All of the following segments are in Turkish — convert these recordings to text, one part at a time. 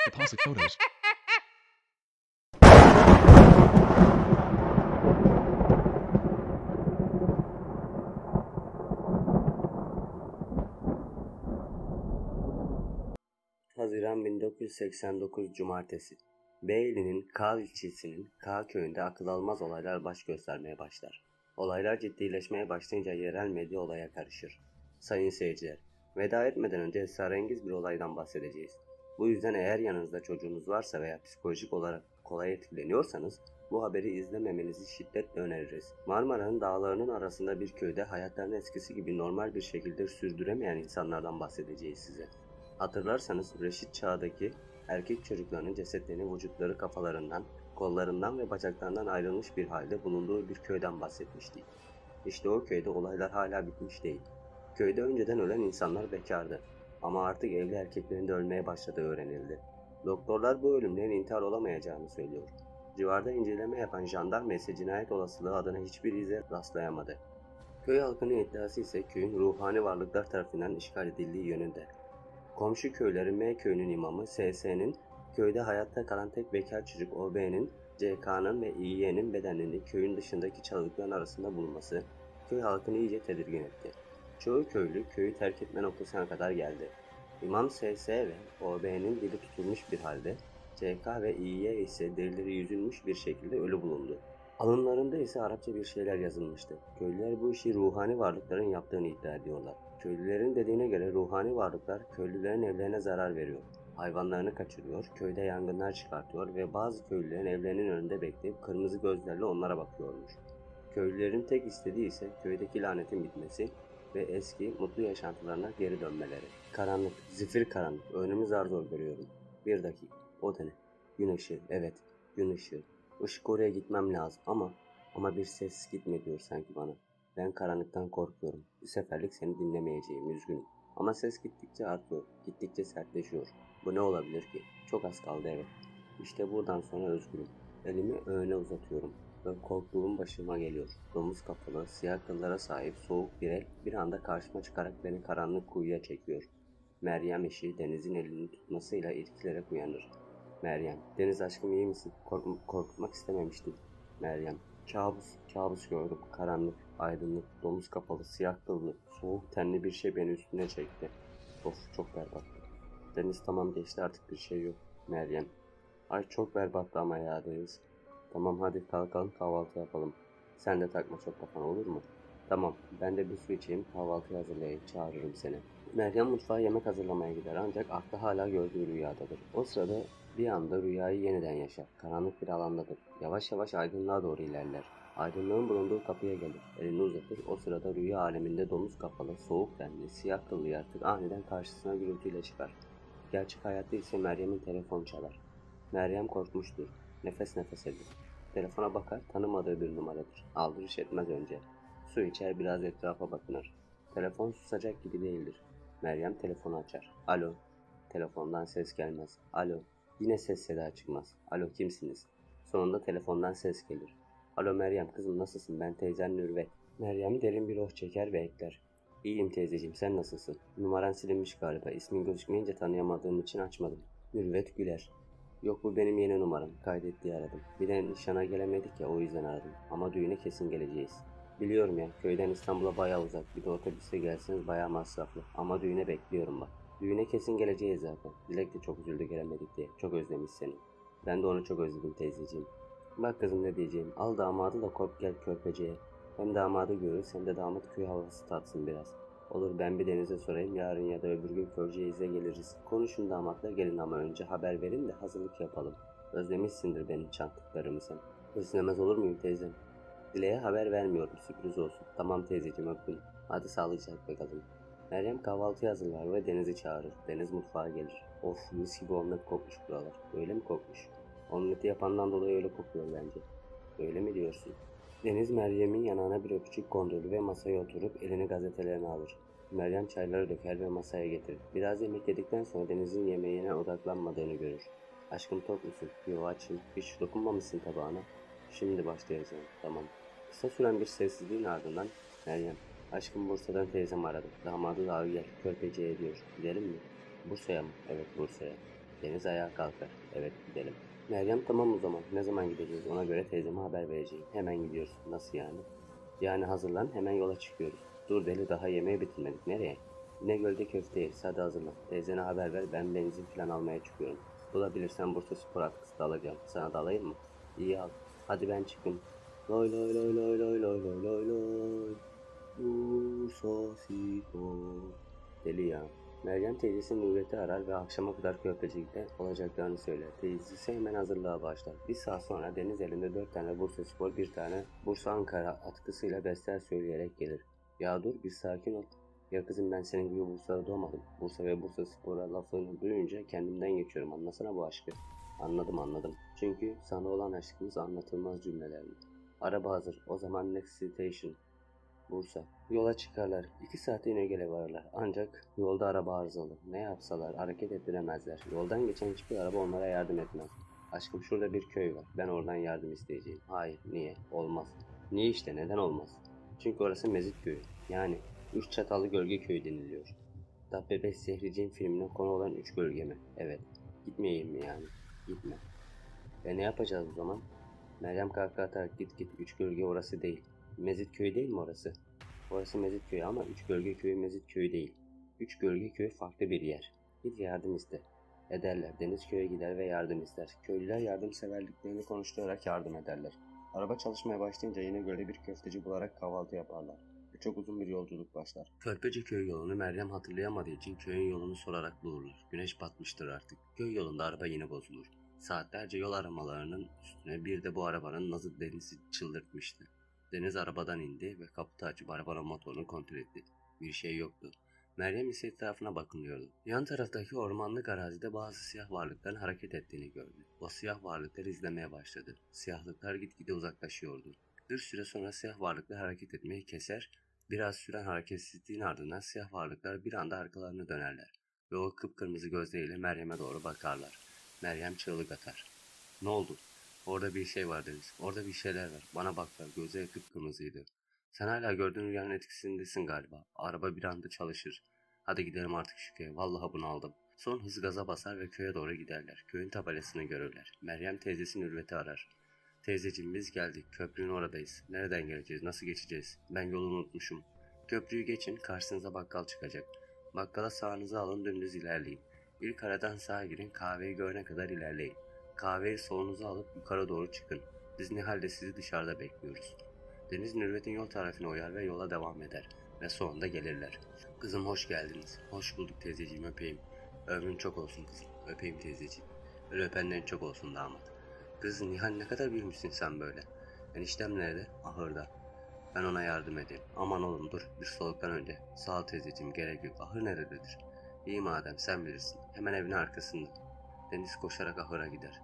Deposit photos. Haziran 1989 Cumartesi. Beyli'nin K ilçesinin K köyünde akıl almaz olaylar baş göstermeye başlar. Olaylar ciddileşmeye başlayınca yerel medya olaya karışır. Sayın seyirciler, veda etmeden önce esrarengiz bir olaydan bahsedeceğiz. Bu yüzden eğer yanınızda çocuğunuz varsa veya psikolojik olarak kolay etkileniyorsanız bu haberi izlememenizi şiddetle öneririz. Marmara'nın dağlarının arasında bir köyde hayatlarını eskisi gibi normal bir şekilde sürdüremeyen insanlardan bahsedeceğiz size. Hatırlarsanız Reşit çağdaki erkek çocuklarının cesetlerini vücutları kafalarından, kollarından ve bacaklarından ayrılmış bir halde bulunduğu bir köyden bahsetmiştik. İşte o köyde olaylar hala bitmiş değil. Köyde önceden ölen insanlar bekardı ama artık evli erkeklerin de ölmeye başladığı öğrenildi. Doktorlar bu ölümlerin intihar olamayacağını söylüyor. Civarda inceleme yapan jandarma ise cinayet olasılığı adına hiçbir ize rastlayamadı. Köy halkının iddiası ise köyün ruhani varlıklar tarafından işgal edildiği yönünde. Komşu köylerin M köyünün imamı SS'nin köyde hayatta kalan tek bekar çocuk OB'nin CK'nın ve İY'nin bedeninin köyün dışındaki çalılıkların arasında bulunması köy halkını iyice tedirgin etti. Çoğu köylü köyü terk etme noktasına kadar geldi. İmam SS ve OB'nin dili tutulmuş bir halde, CK ve İY ise derileri yüzülmüş bir şekilde ölü bulundu. Alınlarında ise Arapça bir şeyler yazılmıştı. Köylüler bu işi ruhani varlıkların yaptığını iddia ediyorlar. Köylülerin dediğine göre ruhani varlıklar köylülerin evlerine zarar veriyor. Hayvanlarını kaçırıyor, köyde yangınlar çıkartıyor ve bazı köylülerin evlerinin önünde bekleyip kırmızı gözlerle onlara bakıyormuş. Köylülerin tek istediği ise köydeki lanetin bitmesi ve eski mutlu yaşantılarına geri dönmeleri. Karanlık, zifir karanlık, önümü zar zor görüyorum. Bir dakika, o da ne? Gün ışığı, evet, gün ışığı. Işık oraya gitmem lazım ama bir ses gitme diyor sanki bana. Ben karanlıktan korkuyorum. Bu seferlik seni dinlemeyeceğim, üzgünüm. Ama ses gittikçe artıyor, gittikçe sertleşiyor. Bu ne olabilir ki? Çok az kaldı evet. İşte buradan sonra özgürüm. Elimi öne uzatıyorum ve korktuğum başıma geliyor. Domuz kafalı, siyah kıllara sahip soğuk bir el bir anda karşıma çıkarak beni karanlık kuyuya çekiyor. Meryem eşi Deniz'in elini tutmasıyla irkilerek uyanır. Meryem, Deniz aşkım iyi misin? Korkutmak istememiştim. Meryem, kabus gördüm. Karanlık, aydınlık, domuz kafalı, siyah kıllı, soğuk tenli bir şey beni üstüne çekti. Of, çok berbattı. Deniz, tamam geçti artık bir şey yok. Meryem, ay çok berbattı ama ya Deniz. Tamam hadi kalkalım kahvaltı yapalım. Sen de takma çok kafana, olur mu? Tamam, ben de bir su içeyim, kahvaltı hazırlayayım, çağırırım seni. Meryem mutfağa yemek hazırlamaya gider ancak aklı hala gördüğü rüyadadır. O sırada bir anda rüyayı yeniden yaşar. Karanlık bir alandadır. Yavaş yavaş aydınlığa doğru ilerler. Aydınlığın bulunduğu kapıya gelir. Elini uzatır. O sırada rüya aleminde domuz kafalı, soğuk tenli, siyah kıllı yaratık aniden karşısına gürültüyle çıkar. Gerçek hayatta ise Meryem'in telefonu çalar. Meryem korkmuştur. Nefes nefesedir. Telefona bakar, tanımadığı bir numaradır. Aldırış etmez önce. Su içer, biraz etrafa bakınır. Telefon susacak gibi değildir. Meryem telefonu açar. Alo. Telefondan ses gelmez. Alo. Yine ses seda çıkmaz. Alo, kimsiniz? Sonunda telefondan ses gelir. Alo Meryem, kızım nasılsın? Ben teyzen Nürvet. Meryem derin bir oh çeker ve ekler. İyiyim teyzeciğim, sen nasılsın? Numaran silinmiş galiba. İsmin gözükmeyince tanıyamadığım için açmadım. Nürvet güler. Yok, bu benim yeni numaram. Kaydet diye aradım. Bir de nişana gelemedik ya, o yüzden aradım. Ama düğüne kesin geleceğiz. Biliyorum ya, köyden İstanbul'a bayağı uzak. Bir de otobüste gelseniz bayağı masraflı. Ama düğüne bekliyorum bak. Düğüne kesin geleceğiz zaten. Dilek de çok üzüldü gelemedik diye. Çok özlemiş seni. Ben de onu çok özledim teyzeciğim. Bak kızım, ne diyeceğim. Al damadı da kop gel Körpece'ye. Hem damadı görürüz hem de damat köy havası tatsın biraz. Olur, ben bir Deniz'e sorayım, yarın ya da öbür gün Körceğiz'e geliriz. Konuşun damatla, gelin ama önce haber verin de hazırlık yapalım. Özlemişsindir benim çantıklarımı sen. Özlemez olur muyum teyzem? Dile'ye haber vermiyorum, sürpriz olsun. Tamam teyzeciğim, öptüm. Hadi sağlıcakla kalın. Meryem kahvaltıyı hazırlar ve Deniz'i çağırır. Deniz mutfağa gelir. Of, mis gibi omlet kokmuş buralar. Öyle mi kokmuş? Omleti yapandan dolayı öyle kokuyor bence. Öyle mi diyorsun? Deniz Meryem'in yanağına bir öpücük kondurur ve masaya oturup elini gazetelerini alır. Meryem çayları döker ve masaya getirir. Biraz yemek yedikten sonra Deniz'in yemeğine odaklanmadığını görür. Aşkım, tok musun? Yo, açım. Hiç dokunmamışsın tabağına. Şimdi başlayacağım. Tamam. Kısa süren bir sessizliğin ardından Meryem, aşkım, Bursa'dan teyzem aradı. Damadı da al gel, Körpece'ye diyor. Gidelim mi? Bursa'ya mı? Evet, Bursa'ya. Deniz ayağa kalkar. Evet, gidelim. Meryem tamam o zaman. Ne zaman gideceğiz? Ona göre teyzeme haber vereceğim. Hemen gidiyoruz. Nasıl yani? Yani hazırlan, hemen yola çıkıyoruz. Dur deli, daha yemeği bitirmedik. Nereye? İnegöl'de köfte yeriz. Hadi hazırlan. Teyzene haber ver, ben benzin falan almaya çıkıyorum. Bulabilirsen Bursa Spor atkısı da alacağım. Sana da alayım mı? İyi al. Hadi ben çıktım. Loy loy loy loy loy loy loy loy loy. Bursa Spor. Deli ya. Meryem teyzesi Nurret'i arar ve akşama kadar köftecilikte olacaklarını söyler. Teyzesi hemen hazırlığa başlar. Bir saat sonra Deniz elinde 4 tane Bursa Spor, bir tane Bursa Ankara atkısıyla bestler söyleyerek gelir. Ya dur, bir sakin ol. Ya kızım, ben senin gibi Bursa'da doğmadım. Bursa ve Bursa Spor'a lafını duyunca kendimden geçiyorum. Anlasana bu aşkı. Anladım. Çünkü sana olan aşkımız anlatılmaz cümlelerdi. Araba hazır. O zaman next station. Bursa. Yola çıkarlar. 2 saate İnegöl'e varırlar. Ancak yolda araba arızalı. Ne yapsalar hareket ettiremezler. Yoldan geçen hiçbir araba onlara yardım etmez. Aşkım, şurada bir köy var. Ben oradan yardım isteyeceğim. Hayır, niye? Olmaz. Niye işte, neden olmaz? Çünkü orası Mezit köyü. Yani 3 çatallı gölge köyü deniliyor. Dabbe 5 Sehriciğin filmine konu olan 3 gölge mi? Evet. Gitmeyeyim mi yani? Gitme. Ne yapacağız o zaman? Meryem kahkaha atarak, git 3 gölge orası değil. Mezit köyü değil mi orası? Orası Mezit köyü ama 3 gölge köyü Mezit köyü değil. 3 gölge köyü farklı bir yer. Git yardım iste. Ederler. Deniz köye gider ve yardım ister. Köylüler yardımseverliklerini konuşturarak yardım ederler. Araba çalışmaya başlayınca yine gölde bir köfteci bularak kahvaltı yaparlar. Çok uzun bir yolculuk başlar. Körpece köy yolunu Meryem hatırlayamadığı için köyün yolunu sorarak bulurlar. Güneş batmıştır artık. Köy yolunda araba yine bozulur. Saatlerce yol aramalarının üstüne bir de bu arabanın nazı Deniz'i çıldırtmıştı. Deniz arabadan indi ve kaputu açıp arabanın motorunu kontrol etti. Bir şey yoktu. Meryem ise etrafına bakınıyordu. Yan taraftaki ormanlık arazide bazı siyah varlıkların hareket ettiğini gördü. O siyah varlıkları izlemeye başladı. Siyahlıklar gitgide uzaklaşıyordu. Bir süre sonra siyah varlıklar hareket etmeyi keser, biraz süren hareketsizliğin ardından siyah varlıklar bir anda arkalarını dönerler ve o kıpkırmızı gözleriyle Meryem'e doğru bakarlar. Meryem çığlık atar. Ne oldu? Orada bir şey var Deniz. Orada bir şeyler var. Bana baklar. Gözleri kıpkırmızıydı. Sen hala gördüğün rüyanın etkisindesin galiba. Araba bir anda çalışır. Hadi gidelim artık şu köye. Vallahi bunu aldım. Son hız gaza basar ve köye doğru giderler. Köyün tabelasını görürler. Meryem teyzesi Nürvet'i arar. Teyzeciğim, biz geldik. Köprünün oradayız. Nereden geleceğiz? Nasıl geçeceğiz? Ben yolu unutmuşum. Köprüyü geçin. Karşınıza bakkal çıkacak. Bakkala sağınıza alın, dümdüz ilerleyin. İlk aradan sağa girin, kahveyi görene kadar ilerleyin. Kahveyi solunuza alıp yukarı doğru çıkın. Biz Nihal'de sizi dışarıda bekliyoruz. Deniz Nürvet'in yol tarifine uyar ve yola devam eder. Ve sonunda gelirler. Kızım, hoş geldiniz. Hoş bulduk teyzeciğim, öpeyim. Ömrün çok olsun kızım. Öpeyim teyzeciğim. Öyle öpenlerin çok olsun damat. Kız Nihal, ne kadar büyümüşsün sen böyle. Eniştem nerede? Ahırda. Ben ona yardım edeyim. Aman oğlum dur, bir soluktan önce. Sağ ol teyzeciğim, gerek yok. Ahır nerededir? İyi madem, sen bilirsin. Hemen evin arkasında. Deniz koşarak ahıra gider.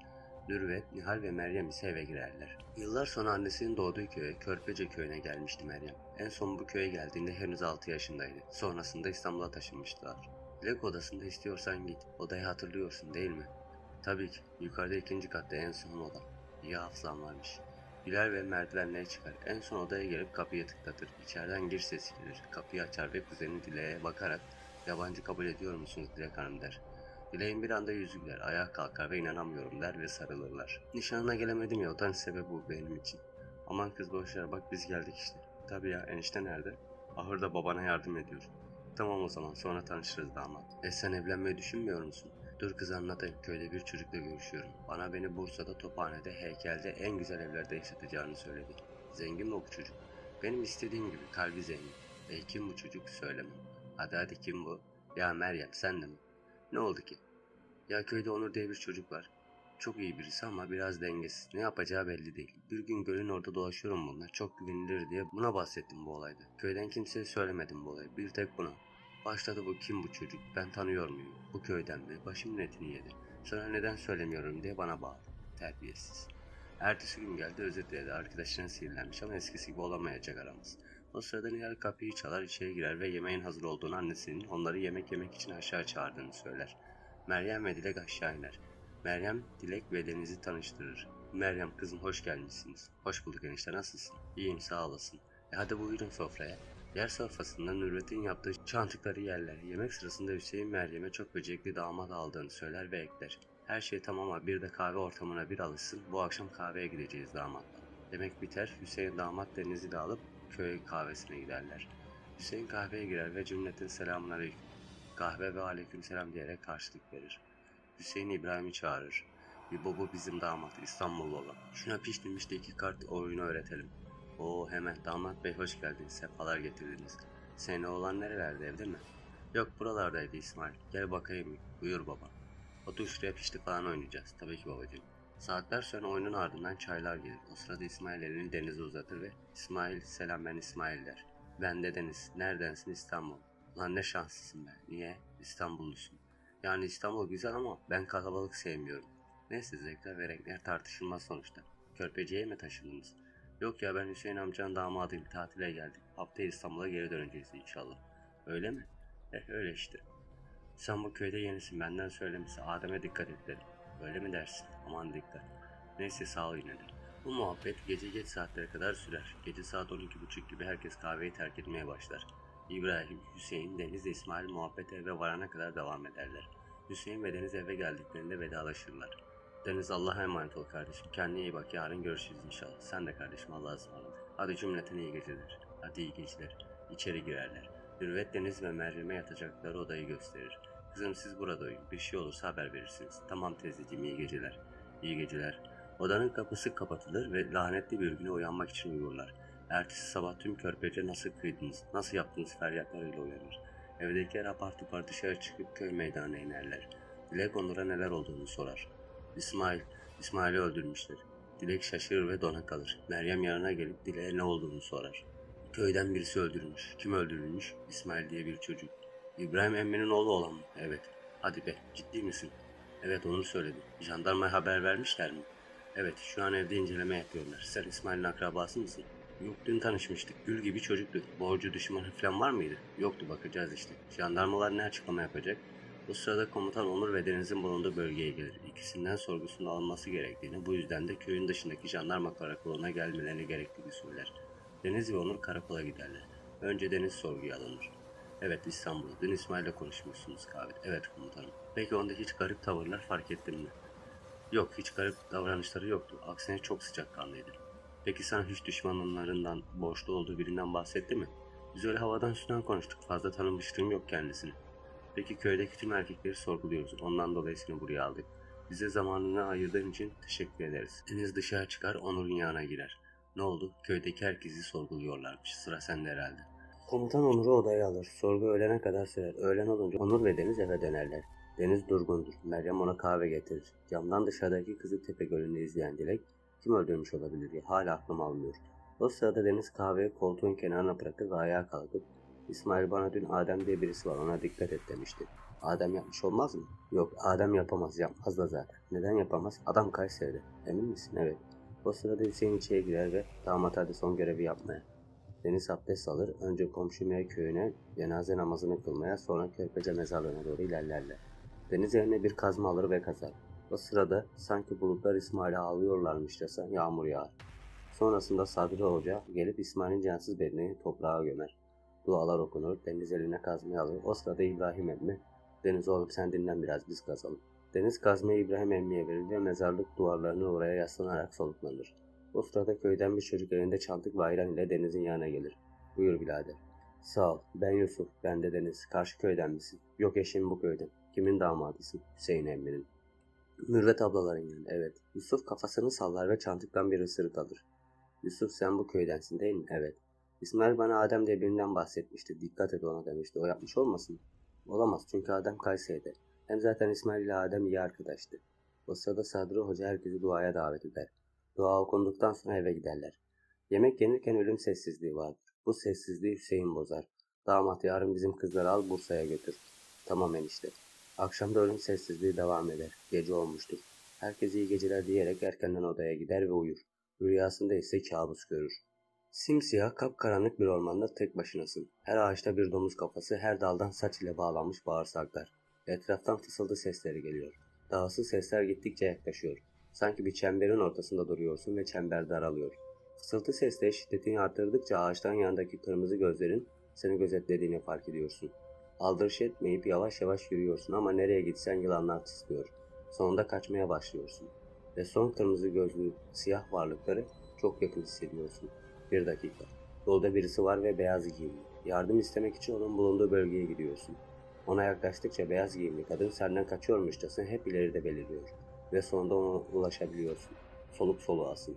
Nürvet, Nihal ve Meryem ise eve girerler. Yıllar sonra annesinin doğduğu köye, Körpece köyüne gelmişti Meryem. En son bu köye geldiğinde henüz 6 yaşındaydı. Sonrasında İstanbul'a taşınmıştılar. Dilek odasında istiyorsan git. Odayı hatırlıyorsun değil mi? Tabii ki. Yukarıda 2. katta en son oda. İyi hafızam varmış. Güler ve merdivenlere çıkar. En son odaya gelip kapıyı tıklatır. İçeriden gir sesi gelir. Kapıyı açar ve kuzeni Dilek'e bakarak yabancı kabul ediyor musunuz Dilek Hanım der. Dileğin bir anda yüzü güler, ayağa kalkar ve inanamıyorum der ve sarılırlar. Nişanına gelemedim ya, utanç sebebi bu benim için. Aman kız boşver, bak biz geldik işte. Tabii ya, enişte nerede? Ahırda babana yardım ediyor. Tamam o zaman, sonra tanışırız damat. Sen evlenmeyi düşünmüyor musun? Dur kız, anlatayım. Köyde bir çocukla görüşüyorum. Beni Bursa'da Tophane'de, heykelde en güzel evlerde yaşatacağını söyledi. Zengin mi bu çocuk? Benim istediğim gibi, kalbi zengin. Kim bu çocuk, söylemem. Hadi kim bu? Ya Meryem, sen de mi? Ne oldu ki? Ya köyde Onur diye bir çocuk var. Çok iyi birisi ama biraz dengesiz. Ne yapacağı belli değil. Bir gün gölün orada dolaşıyorum bunlar. Çok güvenilir diye buna bahsettim bu olayda. Köyden kimseye söylemedim bu olayı. Bir tek buna. Başladı bu, kim bu çocuk? Ben tanıyor muyum? Bu köyden mi? Başımın etini yedi. Sonra neden söylemiyorum diye bana bağırdı. Terbiyesiz. Ertesi gün geldi, özür diledi. Arkadaşlarına sinirlenmiş ama eskisi gibi olamayacak aramız. O sırada Nihal kapıyı çalar, içeri girer ve yemeğin hazır olduğunu, annesinin onları yemek yemek için aşağı çağırdığını söyler. Meryem ve Dilek aşağı iner. Meryem, Dilek ve Deniz'i tanıştırır. Meryem, kızım hoş gelmişsiniz. Hoş bulduk enişte, nasılsın? İyiyim, sağ olasın. Hadi buyurun sofraya. Yer sofrasında Nurret'in yaptığı çantıkları yerler. Yemek sırasında Hüseyin Meryem'e çok becerikli damat aldığını söyler ve ekler. Her şey tamam ama bir de kahve ortamına bir alışsın. Bu akşam kahveye gideceğiz damatla. Yemek biter. Hüseyin damat Deniz'i de alıp köy kahvesine giderler. Hüseyin kahveye girer ve cümleten selamünaleyküm. Kahve ve aleykümselam diyerek karşılık verir. Hüseyin İbrahim'i çağırır. Bu bizim damat İstanbullu olan. Şuna piştirmiş de 2 kart oyunu öğretelim. Oo hemen damat bey hoş geldiniz. Sefalar getirdiniz. Senin oğlan nerelerde evde mi? Yok buralardaydı İsmail. Gel bakayım. Buyur baba. Otur şuraya pişti falan oynayacağız. Tabii ki babacığım. Saatler sonra oyunun ardından çaylar gelir. O sırada İsmail elini Deniz'e uzatır ve İsmail selam ben İsmail der. Ben de Deniz. Neredensin? İstanbul. Lan ne şanslısın be. Niye? İstanbullusun. Yani İstanbul güzel ama ben kalabalık sevmiyorum. Neyse zevkler ve renkler tartışılmaz sonuçta. Körpeciye mi taşındınız? Yok ya ben Hüseyin amcanın damadıyım tatile geldik. Haftaya İstanbul'a geri döneceğiz inşallah. Öyle mi? Öyle işte. Sen bu köyde yenisin benden söylemesi Adem'e dikkat et dedim. Öyle mi dersin? Aman dikkat. Neyse sağ ol yine de. Bu muhabbet gece geç saatlere kadar sürer. Gece saat 12.30 gibi herkes kahveyi terk etmeye başlar. İbrahim, Hüseyin, Deniz ve İsmail muhabbet eve varana kadar devam ederler. Hüseyin ve Deniz eve geldiklerinde vedalaşırlar. Deniz Allah'a emanet ol kardeşim. Kendine iyi bak yarın görüşürüz inşallah. Sen de kardeşim Allah'a ısmarladık. Hadi cümleten iyi geceler. Hadi iyi geceler. İçeri girerler. Hürvet Deniz ve Meryem'e yatacakları odayı gösterir. Kızım siz burada uyuyun. Bir şey olursa haber verirsiniz. Tamam teyzeciğim iyi geceler. İyi geceler. Odanın kapısı kapatılır ve lanetli bir güne uyanmak için uyurlar. Ertesi sabah tüm körpece nasıl kıydınız, nasıl yaptınız feryatlarıyla uyanır. Evdekiler apar topar dışarı çıkıp köy meydanına inerler. Dilek onlara neler olduğunu sorar. İsmail'i öldürmüşler. Dilek şaşırır ve dona kalır. Meryem yanına gelip Dilek'e ne olduğunu sorar. Köyden birisi öldürülmüş. Kim öldürülmüş? İsmail diye bir çocuk. İbrahim emminin oğlu olan mı? Evet. Hadi be, ciddi misin? Evet onu söyledi. Jandarmaya haber vermişler mi? Evet, şu an evde inceleme yapıyorlar. Sen İsmail'in akrabası mısın? Yok dün tanışmıştık. Gül gibi çocuktu. Borcu düşmanı falan var mıydı? Yoktu bakacağız işte. Jandarmalar ne açıklama yapacak? Bu sırada komutan Onur ve Deniz'in bulunduğu bölgeye gelir. İkisinden sorgusunu alınması gerektiğini, bu yüzden de köyün dışındaki jandarma karakoluna gelmelerine gerektiğini söyler. Deniz ve Onur karakola giderler. Önce Deniz sorguya alınır. Evet İstanbul. Dün İsmail'le konuşmuşsunuz kahvede. Evet komutanım. Peki onda hiç garip tavırlar fark ettin mi? Yok hiç garip davranışları yoktu. Aksine çok sıcakkanlıydı. Peki sana hiç düşmanlarından, borçlu olduğu birinden bahsetti mi? Biz öyle havadan sudan konuştuk. Fazla tanımışlığım yok kendisini. Peki köydeki tüm erkekleri sorguluyoruz. Ondan dolayı seni buraya aldık. Bize zamanını ayırdığın için teşekkür ederiz. Deniz dışarı çıkar, Onur'un yanına girer. Ne oldu? Köydeki herkesi sorguluyorlarmış. Sıra sende herhalde. Komutan Onur'u odaya alır. Sorgu öğlene kadar sürer. Öğlen olunca Onur ve Deniz eve dönerler. Deniz durgundur. Meryem ona kahve getirir. Camdan dışarıdaki Kızıltepe Gölü'nü izleyen Dilek, kim öldürmüş olabilir diye hala aklım almıyor. O sırada Deniz kahveyi koltuğun kenarına bırakır ve ayağa kalkıp, İsmail bana dün Adem diye birisi var ona dikkat et demişti. Adem yapmış olmaz mı? Yok Adem yapamaz yapmaz da zaten. Neden yapamaz? Adam Kayseri'de. Emin misin? Evet. O sırada Hüseyin içeri girer ve damat hadi son görevi yapmaya. Deniz abdest alır, önce komşu Meğe köyüne cenaze namazını kılmaya, sonra Körpece mezarlığına doğru ilerlerler. Deniz eline bir kazma alır ve kazar. O sırada sanki bulutlar İsmail'e ağlıyorlarmışçasına yağmur yağar. Sonrasında Sadri Hoca gelip İsmail'in cansız bedenini toprağa gömer. Dualar okunur, Deniz eline kazmayı alır. O sırada İbrahim emmi, Deniz oğlum sen dinlen biraz biz kazalım. Deniz kazmayı İbrahim emmiye verir ve mezarlık duvarlarını oraya yaslanarak soluklanır. O sırada köyden bir çocuk elinde çantık ve ayran ile Deniz'in yanına gelir. Buyur birader. Sağ ol. Ben Yusuf. Ben de Deniz. Karşı köyden misin? Yok eşim bu köyden. Kimin damadısın? Hüseyin emminin. Mürvet ablaların yanında. Evet. Yusuf kafasını sallar ve çantıktan bir ısırık alır. Yusuf sen bu köydensin değil mi? Evet. İsmail bana Adem diye birinden bahsetmişti. Dikkat et ona demişti. O yapmış olmasın? Olamaz çünkü Adem Kayseri'de. Hem zaten İsmail ile Adem iyi arkadaştı. O sırada Sadri Hoca herkesi duaya davet eder. Dua okunduktan sonra eve giderler. Yemek yenirken ölüm sessizliği vardır. Bu sessizliği Hüseyin bozar. Damat yarın bizim kızları al Bursa'ya götür. Tamam enişte. Akşamda ölüm sessizliği devam eder. Gece olmuştur. Herkes iyi geceler diyerek erkenden odaya gider ve uyur. Rüyasında ise kabus görür. Simsiyah, kapkaranlık bir ormanda tek başınasın. Her ağaçta bir domuz kafası, her daldan saç ile bağlanmış bağırsaklar. Etraftan fısıltı sesleri geliyor. Dağılsız sesler gittikçe yaklaşıyor. Sanki bir çemberin ortasında duruyorsun ve çember daralıyor. Fısıltı sesleri şiddetini arttırdıkça ağaçtan yanındaki kırmızı gözlerin seni gözetlediğini fark ediyorsun. Aldırış etmeyip yavaş yavaş yürüyorsun ama nereye gitsen yılanlar tıslıyor. Sonunda kaçmaya başlıyorsun. Ve son kırmızı gözlü siyah varlıkları çok yakın hissediyorsun. Bir dakika. Yolda birisi var ve beyaz giyimli. Yardım istemek için onun bulunduğu bölgeye gidiyorsun. Ona yaklaştıkça beyaz giyimli kadın senden kaçıyormuşçasına hep ileride beliriyor. Ve sonunda ona ulaşabiliyorsun. Soluk soluğasın.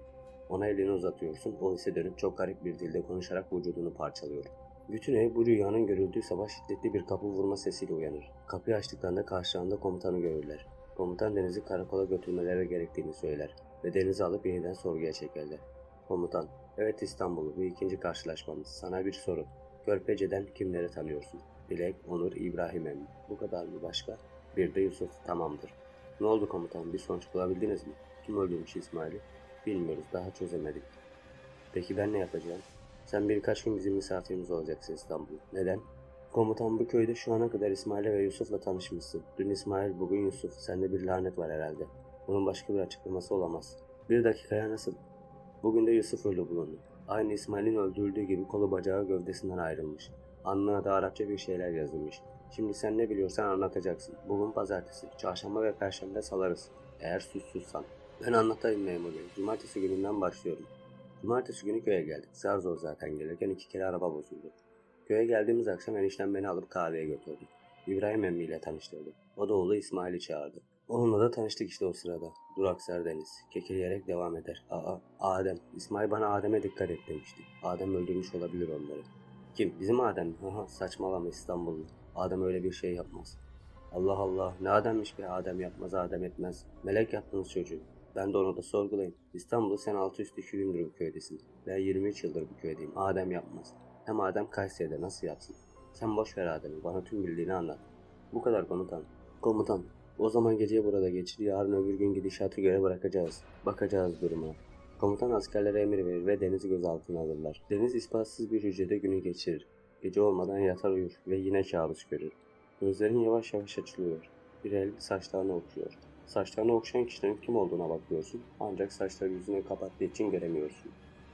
Ona elini uzatıyorsun, o ise dönüp çok garip bir dilde konuşarak vücudunu parçalıyor. Bütün ev bu rüyanın görüldüğü sabah şiddetli bir kapı vurma sesiyle uyanır. Kapıyı açtıklarında karşılarında komutanı görürler. Komutan Deniz'i karakola götürmeleri gerektiğini söyler ve Deniz'i alıp yeniden sorguya çekerler. Komutan, evet İstanbul, bu ikinci karşılaşmamız. Sana bir soru. Körpece'den kimleri tanıyorsun? Dilek, Onur, İbrahim emmi. Bu kadar mı başka? Bir de Yusuf, tamamdır. Ne oldu komutan, bir sonuç bulabildiniz mi? Kim öldürmüş İsmail'i? Bilmiyoruz, daha çözemedik. Peki ben ne yapacağım? Sen birkaç gün bizim misafirimiz olacaksın İstanbul. Neden? Komutan, bu köyde şu ana kadar İsmail ve Yusuf'la tanışmışsın. Dün İsmail, bugün Yusuf. Sende bir lanet var herhalde. Bunun başka bir açıklaması olamaz. Bir dakikaya nasıl? Bugün de Yusuf ölü bulundu. Aynı İsmail'in öldürüldüğü gibi kolu bacağı gövdesinden ayrılmış. Alnına da Arapça bir şeyler yazılmış. Şimdi sen ne biliyorsan anlatacaksın. Bugün pazartesi, çarşamba ve perşembe salarız. Eğer suçsuzsan. Ben anlatayım memur bey. Cumartesi gününden başlıyorum. Cumartesi günü köye geldik. Zar zor zaten gelirken 2 kere araba bozuldu. Köye geldiğimiz akşam eniştem beni alıp kahveye götürdü. İbrahim emmiyle tanıştırdı. O da oğlu İsmail'i çağırdı. Onunla da tanıştık işte o sırada. Duraksar Deniz. Kekeleyerek devam eder. Adem. İsmail bana Adem'e dikkat et demişti. Adem öldürmüş olabilir onları. Kim? Bizim Adem mi? Saçmalama İstanbullu. Adem öyle bir şey yapmaz. Allah Allah. Ne Adem'miş be, Adem yapmaz, Adem etmez. Melek yaptınız çocuğu. Ben de onu da sorgulayayım. İstanbul'da sen altı üstü 2 gündür bu köydesin. Ben 23 yıldır bu köydeyim. Adem yapmaz. Hem Adem Kayseri'de nasıl yapsın? Sen boş ver Adem'i. Bana tüm bildiğini anlat. Bu kadar komutan. Komutan. O zaman geceyi burada geçir. Yarın öbür gün gidişatı göre bırakacağız. Bakacağız duruma. Komutan askerlere emir verir ve Deniz'i gözaltına alırlar. Deniz ispatsız bir hücrede günü geçirir. Gece olmadan yatar uyur ve yine kabus görür. Gözlerin yavaş yavaş açılıyor. Bir el saçlarını okşuyor. Saçlarını okşayan kişinin kim olduğuna bakıyorsun. Ancak saçları yüzüne kapattığı için göremiyorsun.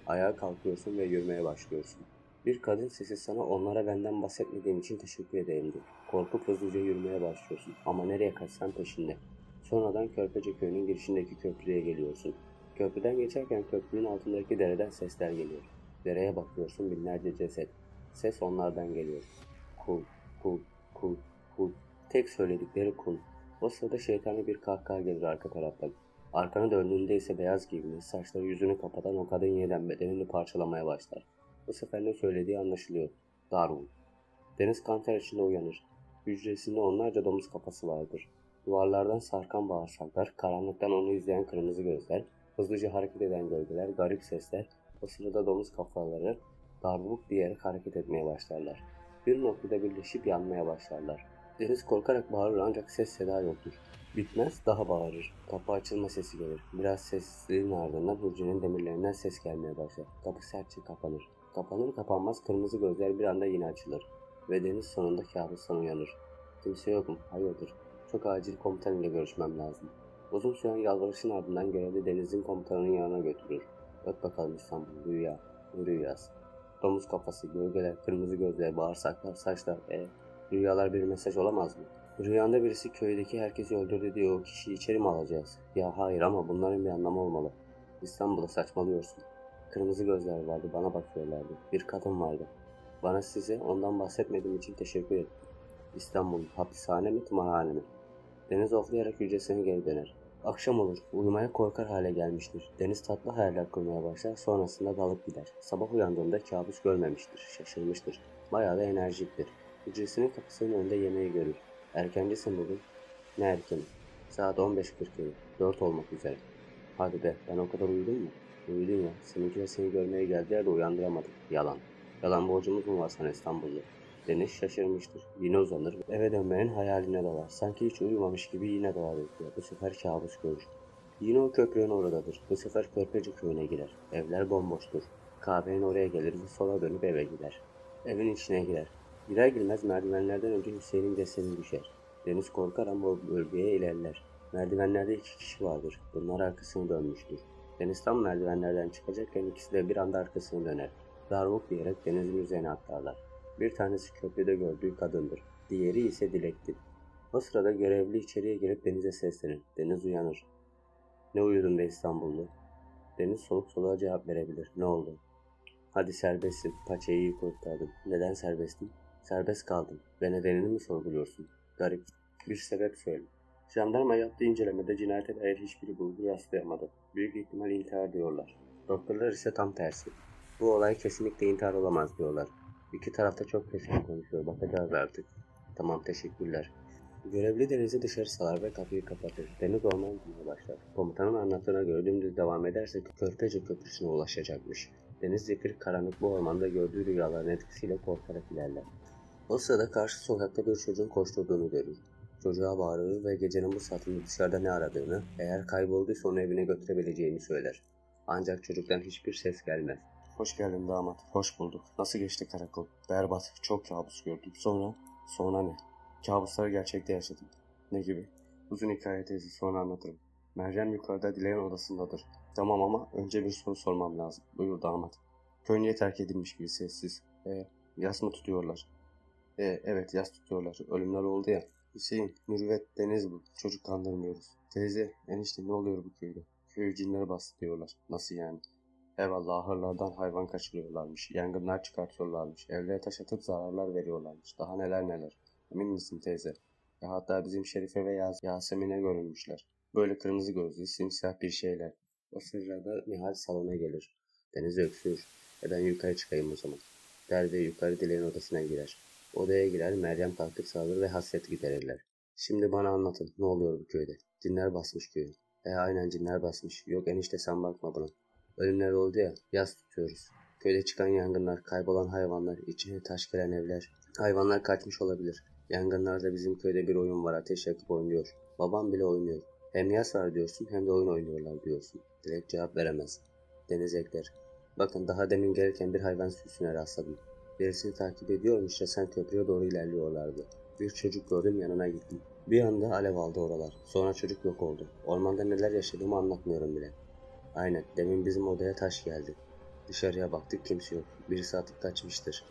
Ayağa kalkıyorsun ve yürümeye başlıyorsun. Bir kadın sesi sana onlara benden bahsetmediğin için teşekkür ederim diyor. Korkup hızlıca yürümeye başlıyorsun ama nereye kaçsan peşinde. Sonradan Körpece köyünün girişindeki köprüye geliyorsun. Köprüden geçerken köprünün altındaki dereden sesler geliyor. Dereye bakıyorsun, binlerce ceset. Ses onlardan geliyor. Kul, kul, kul, kul. Tek söyledikleri kul. O sırada şeytani bir kahkaha gelir arka taraftan. Arkana döndüğünde ise beyaz giyimli, saçları yüzünü kapatan o kadın yeniden bedenini parçalamaya başlar. Bu sefer ne söylediği anlaşılıyor. Darwin. Deniz kanter içinde uyanır. Hücresinde onlarca domuz kafası vardır. Duvarlardan sarkan bağırsaklar, karanlıktan onu izleyen kırmızı gözler, hızlıca hareket eden gölgeler, garip sesler, o sırada domuz kafaları darbuğuk diyerek hareket etmeye başlarlar. Bir noktada birleşip yanmaya başlarlar. Deniz korkarak bağırır ancak ses seda yoktur. Bitmez, daha bağırır. Kapı açılma sesi gelir. Biraz sessizliğin ardından hücrenin demirlerinden ses gelmeye başlar. Kapı sertçe kapanır. Kapanır kapanmaz kırmızı gözler bir anda yine açılır. Ve Deniz sonunda kabustan uyanır. Kimse yok mu? Hayırdır? Çok acil komutan ile görüşmem lazım. Uzun süren yalvarışın ardından görevli Deniz'in komutanının yanına götürür. Öt bakalım İstanbul, rüya. Rüyası. Domuz kafası, gölgeler, kırmızı gözler, bağırsaklar, saçlar. Rüyalar bir mesaj olamaz mı? Rüyanda birisi köydeki herkesi öldürdü diye o kişiyi içeri mi alacağız? Ya hayır ama bunların bir anlamı olmalı. İstanbul'a saçmalıyorsun. Kırmızı gözler vardı, bana bakıyorlardı. Bir kadın vardı. Bana size ondan bahsetmediğim için teşekkür ettim. İstanbul, hapishane mi, tımarhane mi? Deniz oflayarak hücresine geri döner. Akşam olur, uyumaya korkar hale gelmiştir. Deniz tatlı hayaller kurmaya başlar, sonrasında dalıp gider. Sabah uyandığında kabus görmemiştir, şaşırmıştır. Bayağı da enerjiktir. Hücresinin kapısının önünde yemeği görür. Erkencisin bugün. Ne erkeni? Saat 15:47, 4 olmak üzere. Hadi be, ben o kadar uyudum mu? Uyudun ya, seninkiler seni görmeye geldiler de uyandıramadık. Yalan. Yalan borcumuz mu var sana İstanbullu? Deniz şaşırmıştır. Yine uzanır. Eve dönmenin hayaline dalar. Sanki hiç uyumamış gibi yine devam ediyor. Bu sefer kabus görür. Yine o köprünün oradadır. Bu sefer Körpece köyüne girer. Evler bomboştur. Kahvenin oraya gelir ve sola dönüp eve gider. Evin içine girer. Girer girmez merdivenlerden önce Hüseyin'in cesedi düşer. Deniz korkar ama o bölgeye ilerler. Merdivenlerde 2 kişi vardır. Bunlar arkasını dönmüştür. Deniz tam merdivenlerden çıkacakken ikisi de bir anda arkasını döner. Darvuk diyerek denizin üzerine atlarlar. Bir tanesi köprüde gördüğü kadındır. Diğeri ise Dilek'tir. O sırada görevli içeriye girip Deniz'e seslenir. Deniz uyanır. Ne uyudun be İstanbullu? Deniz soluk soluğa cevap verebilir. Ne oldu? Hadi serbestsin. Paçayı iyi kurtardın. Neden serbestin? Serbest kaldım. Ve nedenini mi sorguluyorsun? Garip. Bir sebep söyle. Jandarma yaptığı incelemede cinayete dair hiçbir bulgu rastlayamadı. Büyük ihtimal intihar diyorlar. Doktorlar ise tam tersi. Bu olay kesinlikle intihar olamaz diyorlar. İki tarafta çok kesin konuşuyor. Bakacağız artık. Tamam, teşekkürler. Görevli Deniz'i dışarı salar ve kapıyı kapatır. Deniz orman bulmaya başlar. Komutanın anlattığına göre dümdüz devam ederse Körpece Köprüsü'ne ulaşacakmış. Deniz zifiri karanlık bu ormanda gördüğü rüyaların etkisiyle korkarak ilerler. O sırada karşı sokakta bir çocuğun koşturduğunu görür. Çocuğa bağırır ve gecenin bu saatinde dışarıda ne aradığını, eğer kaybolduysa onu evine götürebileceğini söyler. Ancak çocuktan hiçbir ses gelmez. Hoş geldin damat, hoş bulduk. Nasıl geçti karakol? Berbat, çok kabus gördüm. Sonra ne? Kabusları gerçekte yaşadım. Ne gibi? Uzun hikaye teyze, sonra anlatırım. Meryem yukarıda Dileğin odasındadır. Tamam ama önce bir soru sormam lazım. Buyur damat. Köy niye terk edilmiş gibi sessiz? Yas mı tutuyorlar? Evet, yas tutuyorlar. Ölümler oldu ya. Hüseyin, Mürüvvet, Deniz bu. Çocuk kandırmıyoruz. Teyze, enişte ne oluyor bu köyde? Köyü cinler bastı diyorlar. Nasıl yani? Eyvallah, ahırlardan hayvan kaçırıyorlarmış. Yangınlar çıkartıyorlarmış. Evlere taş atıp zararlar veriyorlarmış. Daha neler neler. Emin misin teyze? Hatta bizim Şerife ve Yasemin'e görünmüşler. Böyle kırmızı gözlü, simsiyah bir şeyler. O sırada Nihal salona gelir. Deniz öksürür. Ben yukarı çıkayım o zaman. Der ve yukarı Dileğin odasına girer. Odaya girer, Meryem kalkıp sağlar ve hasret giderirler. Şimdi bana anlatın, ne oluyor bu köyde? Cinler basmış köyü. Aynen, cinler basmış. Yok enişte, sen bakma buna. Ölümler oldu ya, yas tutuyoruz. Köyde çıkan yangınlar, kaybolan hayvanlar, içine taş gelen evler. Hayvanlar kaçmış olabilir. Yangınlarda bizim köyde bir oyun var, ateş yakıp oynuyor. Babam bile oynuyor. Hem yas var diyorsun hem de oyun oynuyorlar diyorsun. Direkt cevap veremez. Deniz ekler. Bakın, daha demin gelirken bir hayvan sürüsüne rastladım. Birisini takip ediyormuşça köprüye doğru ilerliyorlardı. Bir çocuk gördüm, yanına gittim. Bir anda alev aldı oralar. Sonra çocuk yok oldu. Ormanda neler yaşadığımı anlatmıyorum bile. Aynen, demin bizim odaya taş geldi. Dışarıya baktık, kimse yok. Birisi atıp kaçmıştır.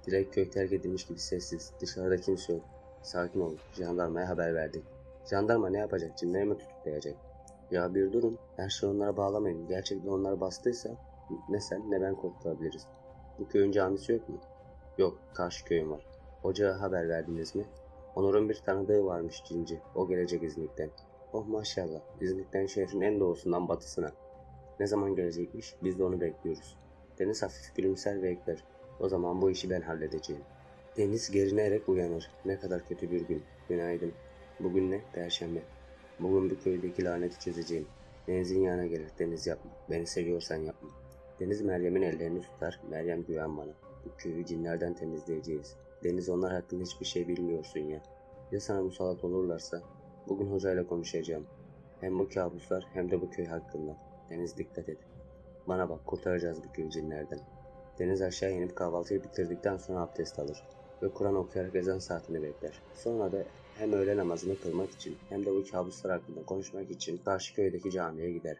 Dilek köy terk edilmiş gibi sessiz. Dışarıda kimse yok. Sakin olun, jandarmaya haber verdik. Jandarma ne yapacak, cinleri mi tutuklayacak? Ya bir durun, her şeyi onlara bağlamayın. Gerçekten onlar bastıysa ne sen ne ben kurtulabiliriz. Bu köyün camisi yok mu? Yok, karşı köyün var. Ocağa haber verdiniz mi? Onur'un bir tanıdığı varmış cinci. O gelecek İznik'ten. Oh maşallah, İznik'ten şehrin en doğusundan batısına. Ne zaman gelecekmiş? Biz de onu bekliyoruz. Deniz hafif gülümser ve ekler. O zaman bu işi ben halledeceğim. Deniz gerinerek uyanır. Ne kadar kötü bir gün. Günaydın. Bugün ne? Perşembe. Bugün bu köydeki laneti çözeceğim. Deniz'in yanına gelir. Deniz yapma. Beni seviyorsan yapma. Deniz Meryem'in ellerini tutar. Meryem, güven bana. Bu köyü cinlerden temizleyeceğiz. Deniz, onlar hakkında hiçbir şey bilmiyorsun ya. Ya sana musallat olurlarsa? Bugün hocayla konuşacağım. Hem bu kabuslar hem de bu köy hakkında. Deniz, dikkat et. Bana bak, kurtaracağız bu köyü cinlerden. Deniz aşağı inip kahvaltıyı bitirdikten sonra abdest alır ve Kur'an okuyarak ezan saatini bekler. Sonra da hem öğle namazını kılmak için hem de bu kabuslar hakkında konuşmak için karşı köydeki camiye gider.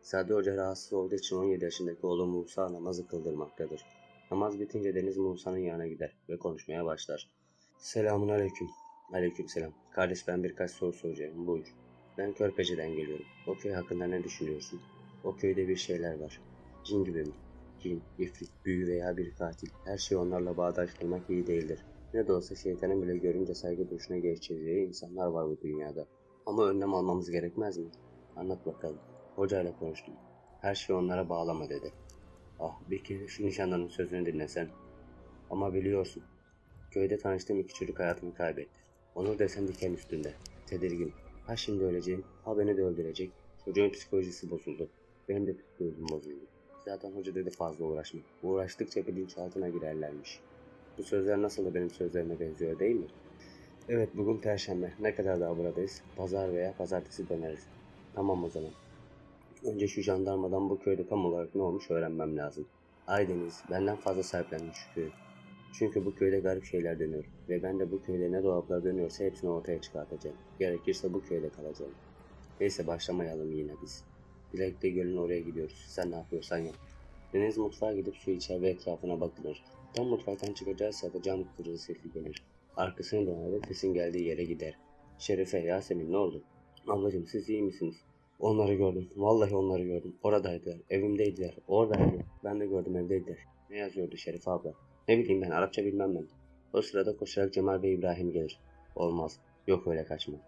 Sadi Hoca rahatsız olduğu için 17 yaşındaki oğlu Musa namazı kıldırmaktadır. Namaz bitince Deniz Musa'nın yanına gider ve konuşmaya başlar. Selamun aleyküm. Aleyküm selam. Kardeş, ben birkaç soru soracağım. Buyur. Ben Körpece'den geliyorum. O köy hakkında ne düşünüyorsun? O köyde bir şeyler var. Cin gibi mi? Cin, ifrit, büyü veya bir katil. Her şeyi onlarla bağdaştırmak iyi değildir. Ne de olsa şeytanın bile görünce saygı duruşuna geçeceği insanlar var bu dünyada. Ama önlem almamız gerekmez mi? Anlat bakalım. Hocayla konuştum. Her şeyi onlara bağlama dedi. Ah, bir kere şu nişanlının sözünü dinlesen. Ama biliyorsun, köyde tanıştığım iki çocuk hayatını kaybetti. Onur desen diken üstünde. Tedirgin. Ha şimdi öleceğim, ha beni de öldürecek. Çocuğun psikolojisi bozuldu. Benim de psikolojim bozuldu. Zaten hoca dedi fazla uğraşma. Uğraştıkça bilinçaltına girerlermiş. Bu sözler nasıl da benim sözlerime benziyor değil mi? Evet, bugün Perşembe. Ne kadar daha buradayız? Pazar veya pazartesi döneriz. Tamam o zaman. Önce şu jandarmadan bu köyde tam olarak ne olmuş öğrenmem lazım. Aydeniz, benden fazla sahiplenmiş şu köyü. Çünkü bu köyde garip şeyler dönüyor ve ben de bu köyde ne dolaplar dönüyorsa hepsini ortaya çıkartacağım. Gerekirse bu köyde kalacağım. Neyse, başlamayalım yine biz. Dilek'le gölün oraya gidiyoruz. Sen ne yapıyorsan yap. Deniz mutfağa gidip su içer ve etrafına bakılır. Tam mutfaktan çıkacağı sırada cam kırığı sesi gelir. Arkasını döner ve sesin geldiği yere gider. Şerife, Yasemin ne oldu? Ablacığım siz iyi misiniz? Onları gördüm. Vallahi onları gördüm. Oradaydılar. Evimdeydiler. Oradaydılar. Ben de gördüm evdeydiler. Ne yazıyordu Şerife abla? Ne bileyim ben. Arapça bilmem ben. O sırada koşarak Cemal ve İbrahim gelir. Olmaz. Yok öyle kaçma.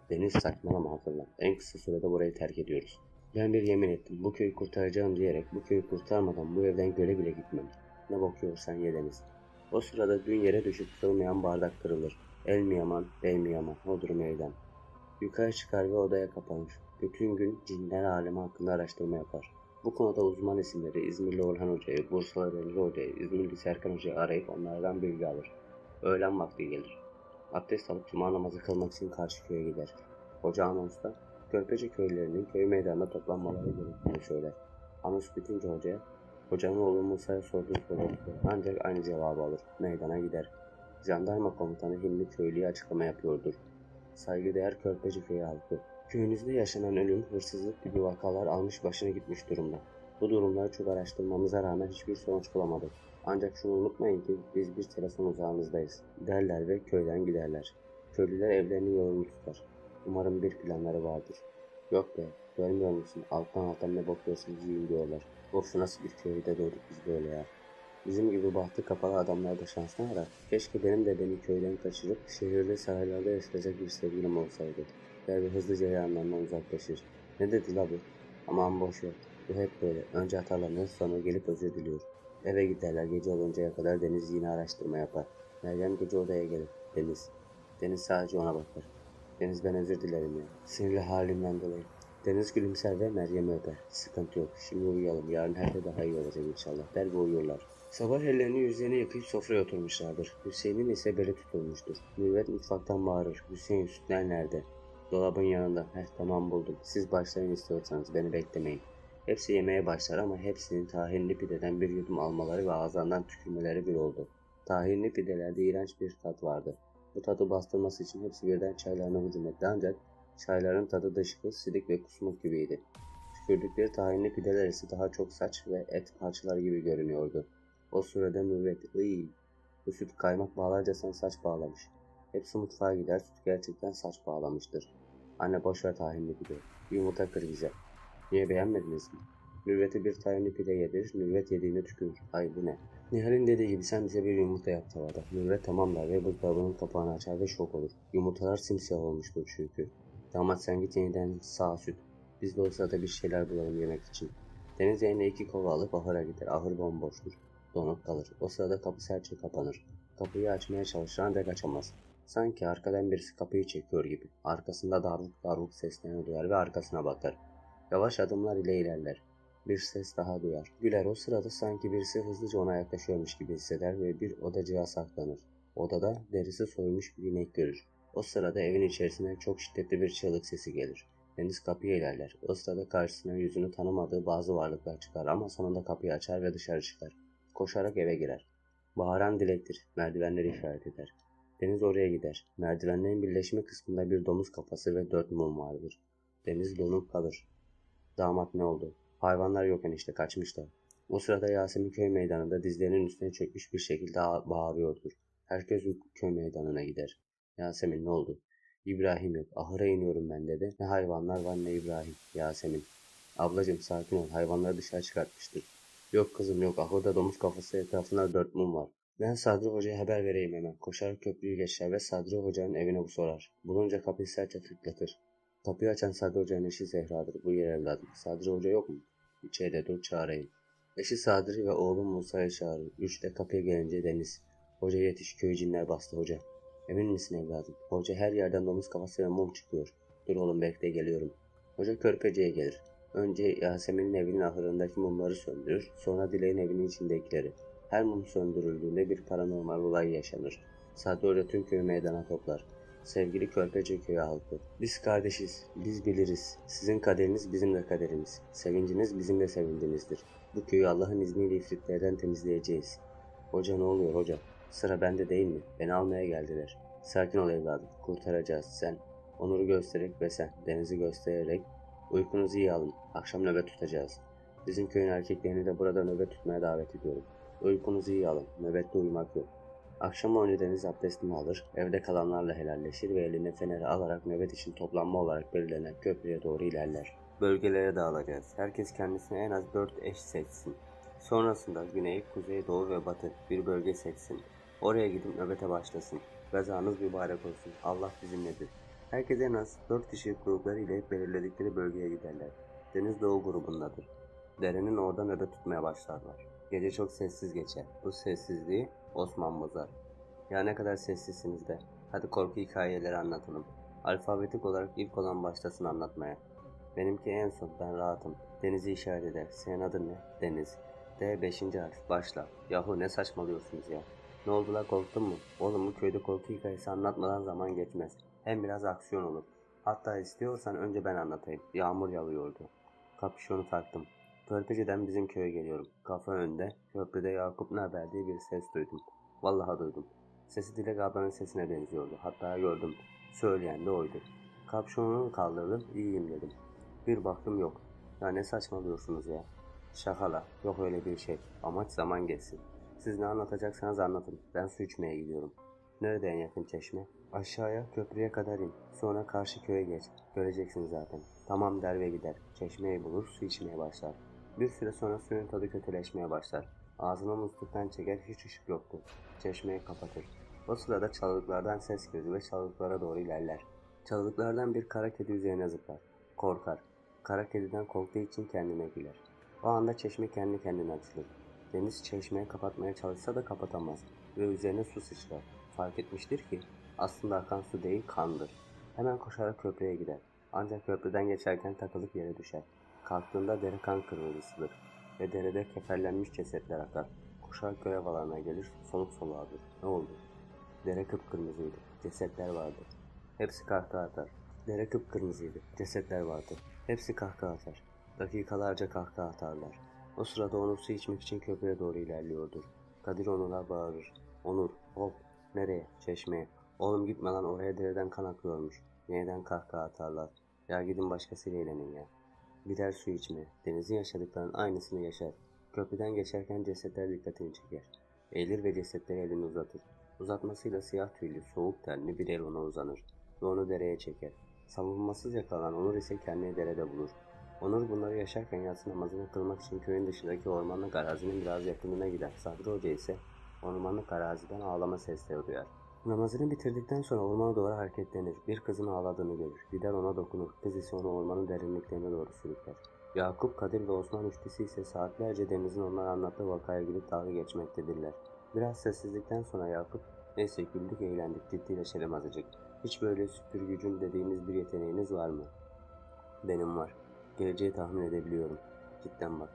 Deniz saçmalama hazırlan. En kısa sürede burayı terk ediyoruz. Ben bir yemin ettim. Bu köyü kurtaracağım diyerek bu köyü kurtarmadan bu evden göle bile gitmem. Ne bakıyorsan ye Deniz. O sırada dün yere düşüp kırılmayan bardak kırılır. El mi yaman, bey mi yaman, odur meydan. Yukarı çıkar ve odaya kapanır. Bütün gün cinler alemi hakkında araştırma yapar. Bu konuda uzman isimleri İzmirli Orhan Hoca'yı, Bursalı Remzi Hoca'yı, İzmirli Serkan Hoca'yı arayıp onlardan bilgi alır. Öğlen vakti gelir. Abdest alıp cuma namazı kılmak için karşı köye gider. Hoca anonsta Körpece köylülerinin köy meydanına toplanmaları gerektiğini söyler. Anons bitince hocanın oğlu Musa'ya sorduğu soruları ancak aynı cevabı alır. Meydana gider. Jandarma komutanı Hilmi köylüye açıklama yapıyordur. Saygıdeğer Körpece köyü halkı. Köyünüzde yaşanan ölüm, hırsızlık gibi vakalar almış başına gitmiş durumda. Bu durumları çok araştırmamıza rağmen hiçbir sonuç bulamadık. Ancak şunu unutmayın ki biz bir telefon uzağınızdayız derler ve köyden giderler. Köylüler evlerinin yolunu tutar. Umarım bir planları vardır. Yok be, görmüyor musun? Alttan alttan ne bakıyorsunuz yiyin diyorlar. Of nasıl bir köyde doğduk biz böyle ya. Bizim gibi bahtı kapalı adamlar da şanslı arar. Keşke benim de beni köyden kaçırıp şehirde sahillerde yaşayacak bir sevgilim olsaydı. Der ve hızlıca yanlarından uzaklaşır. Ne dedi la bu? Aman boş ver. Bu hep böyle. Önce atarlanır sonra gelip özür diliyor. Eve giderler gece oluncaya kadar Deniz yine araştırma yapar. Meryem gece odaya gelir. Deniz. Deniz sadece ona bakar. Deniz ben özür dilerim ya. Sinirli halimden dolayı. Deniz gülümser ve Meryem'i öper. Sıkıntı yok. Şimdi uyuyalım. Yarın her şey daha iyi olacak inşallah. Der ve uyurlar. Sabah ellerini yüzlerini yıkayıp sofraya oturmuşlardır. Hüseyin'in ise beli tutulmuştur. Mürvet mutfaktan bağırır. Hüseyin sütler nerede? Dolabın yanında. Tamam buldum. Siz başlayın istiyorsanız beni beklemeyin. Hepsi yemeğe başlar ama hepsinin tahinli pideden bir yudum almaları ve ağızlarından tükürmeleri bir oldu. Tahinli pidelerde iğrenç bir tat vardı. Bu tadı bastırması için hepsi birden çaylarına hücum etti ancak çayların tadı dışkı, sidik ve kusmuk gibiydi. Tükürdükleri tahinli pideler ise daha çok saç ve et parçaları gibi görünüyordu. O sırada Mürvet, bu süt kaymak bağlarcasına saç bağlamış. Hepsi mutfağa gider, süt gerçekten saç bağlamıştır. Anne boşver tahinli pide, bir yumurta kır bize. Niye beğenmediniz mi? Mürvet'e bir tahinli pide yedirir, Mürvet yediğine tükürür. Ay bu ne? Nihal'in dediği gibi sen bize bir yumurta yap tavada. Mürvet tamam der ve buzdolabının kapağını açar ve şok olur. Yumurtalar simsiyah olmuştur çünkü. Damat sen git yeniden sağ süt. Biz de o sırada bir şeyler bulalım yemek için. Deniz yerine 2 kova alıp ahıra gider. Ahır bomboştur. Donuk kalır. O sırada kapı sertçe kapanır. Kapıyı açmaya çalışır ancak açamaz. Sanki arkadan birisi kapıyı çekiyor gibi. Arkasında darlık darlık seslerini duyar ve arkasına bakar. Yavaş adımlar ile ilerler. Bir ses daha duyar. Güler o sırada sanki birisi hızlıca ona yaklaşıyormuş gibi hisseder ve bir odacığa saklanır. Odada derisi soyulmuş bir inek görür. O sırada evin içerisinden çok şiddetli bir çığlık sesi gelir. Deniz kapıya ilerler. O sırada karşısına yüzünü tanımadığı bazı varlıklar çıkar ama sonunda kapıyı açar ve dışarı çıkar. Koşarak eve girer. Bağıran Dilek'tir. Merdivenleri işaret eder. Deniz oraya gider. Merdivenlerin birleşme kısmında bir domuz kafası ve 4 mum vardır. Deniz donup kalır. Damat ne oldu? Hayvanlar yok enişte kaçmışlar. O sırada Yasemin köy meydanında dizlerinin üstüne çökmüş bir şekilde bağırıyordur. Herkes köy meydanına gider. Yasemin ne oldu? İbrahim yok. Ahıra iniyorum ben dedi. Ne hayvanlar var ne İbrahim. Yasemin. Ablacım sakin ol. Hayvanları dışarı çıkartmıştır. Yok kızım yok. Ahırda domuz kafası etrafında 4 mum var. Ben Sadri Hoca'ya haber vereyim hemen. Koşarak köprüyü geçer ve Sadri Hoca'nın evine bu sorar. Bulunca kapıyı sertçe tıklatır. Kapıyı açan Sadri Hoca'nın eşi Zehra'dır. Buyur evladım. Sadri Hoca yok mu? İçeride dur çağırayım. Eşi Sadri ve oğlum Musa'yı çağırır. Üçte kapıya gelince Deniz. Hoca yetiş köy cinler bastı hoca. Emin misin evladım? Hoca her yerden domuz kafası ve mum çıkıyor. Dur oğlum bekle geliyorum. Hoca Körpece'ye gelir. Önce Yasemin'in evinin ahırındaki mumları söndürür. Sonra Dilek'in evinin içindekileri. Her mum söndürüldüğünde bir paranormal olay yaşanır. Sadri Hoca tüm köyü meydana toplar. Sevgili Körpece köyü halkı, biz kardeşiz, biz biliriz. Sizin kaderiniz bizim de kaderimiz. Sevinciniz bizim de sevincimizdir. Bu köyü Allah'ın izniyle ifritlerden temizleyeceğiz. Hoca ne oluyor hoca? Sıra bende değil mi? Beni almaya geldiler. Sakin ol evladım, kurtaracağız sen. Onur'u göstererek ve sen, Deniz'i göstererek uykunuzu iyi alın. Akşam nöbet tutacağız. Bizim köyün erkeklerini de burada nöbet tutmaya davet ediyorum. Uykunuzu iyi alın. Nöbette uyumak yok. Akşam önce deniz abdestini alır, evde kalanlarla helalleşir ve eline feneri alarak nöbet için toplanma olarak belirlenen köprüye doğru ilerler. Bölgelere dağılacağız. Herkes kendisine en az 4 eş seçsin. Sonrasında güney, kuzey, doğu ve batı bir bölge seçsin. Oraya gidip nöbete başlasın. Gazanız mübarek olsun. Allah bizimledir. Herkes en az 4 kişilik grupları ile belirledikleri bölgeye giderler. Deniz doğu grubundadır. Derenin orada nöbet tutmaya başlarlar. Gece çok sessiz geçer. Bu sessizliği Osman bozar. Ya ne kadar sessizsiniz de. Hadi korku hikayeleri anlatalım. Alfabetik olarak ilk olan başlasın anlatmaya. Benimki en son, ben rahatım. Deniz'i işaret eder. Senin adın ne? Deniz. D 5. harf. Başla. Yahu ne saçmalıyorsunuz ya? Ne oldu la, korktun mu? Oğlum bu köyde korku hikayesi anlatmadan zaman geçmez. Hem biraz aksiyon olur. Hatta istiyorsan önce ben anlatayım. Yağmur yağıyordu. Kapüşonu taktım. Körpeci'den bizim köye geliyorum. Kafa önde, köprüde Yakup ne haber diye bir ses duydum. Vallahi duydum. Sesi Dilek ablanın sesine benziyordu. Hatta gördüm. Söyleyen de oydu. Kapşonunu kaldırdım, iyiyim dedim. Bir baktım yok. Ya ne saçmalıyorsunuz ya? Şakala, yok öyle bir şey. Amaç zaman geçsin. Siz ne anlatacaksanız anlatın. Ben su içmeye gidiyorum. Nerede en yakın çeşme? Aşağıya, köprüye kadar in. Sonra karşı köye geç. Göreceksin zaten. Tamam der ve gider. Çeşmeyi bulur, su içmeye başlar. Bir süre sonra suyun tadı kötüleşmeye başlar. Ağzına musluktan çeker, hiç ışık yoktu. Çeşmeyi kapatır. O sırada çalılıklardan ses gelir ve çalılıklara doğru ilerler. Çalılıklardan bir kara kedi üzerine zıplar. Korkar. Kara kediden korktuğu için kendine güler. O anda çeşme kendi kendine açılır. Deniz çeşmeyi kapatmaya çalışsa da kapatamaz ve üzerine su sıçrar. Fark etmiştir ki aslında akan su değil, kandır. Hemen koşarak köprüye gider. Ancak köprüden geçerken takılıp yere düşer. Kalktığında dere kan kırmızısıdır ve derede keferlenmiş cesetler akar. Koşarak görev alanına gelir, soluk soluğadır. Ne oldu? Dere kıpkırmızıydı. Cesetler vardı. Hepsi kahkaha atar. Dere kıpkırmızıydı. Cesetler vardı. Hepsi kahkaha atar. Dakikalarca kahkaha atarlar. O sırada Onur su içmek için köprüye doğru ilerliyordur. Kadir Onur'a bağırır. Onur, hop. Nereye? Çeşmeye. Oğlum gitme lan, oraya dereden kan akıyormuş. Yeniden kahkaha atarlar. Ya gidin başkasıyla eğlenin ya. Gider su içmeye. Deniz'in yaşadıklarının aynısını yaşar. Köprüden geçerken cesetler dikkatini çeker. Eğilir ve cesetlere elini uzatır. Uzatmasıyla siyah tüylü, soğuk tenli bir el ona uzanır ve onu dereye çeker. Savunmasız yakalan Onur ise kendini derede bulur. Onur bunları yaşarken yatsı namazını kılmak için köyün dışındaki ormanlık arazinin biraz yakınına gider. Sabri Hoca ise ormanlık araziden ağlama sesleri duyar. Namazını bitirdikten sonra ormana doğru hareketlenir. Bir kızın ağladığını görür. Gider ona dokunur. Kız ise onu ormanın derinliklerine doğru sürükler. Yakup, Kadir ve Osman üçlüsü ise saatlerce Deniz'in onlara anlattığı vakaya gülüp dalga geçmektedirler. Biraz sessizlikten sonra Yakup, neyse güldük eğlendik, ciddileşelim azıcık. Hiç böyle süpürgücün dediğimiz bir yeteneğiniz var mı? Benim var. Geleceği tahmin edebiliyorum. Cidden bak.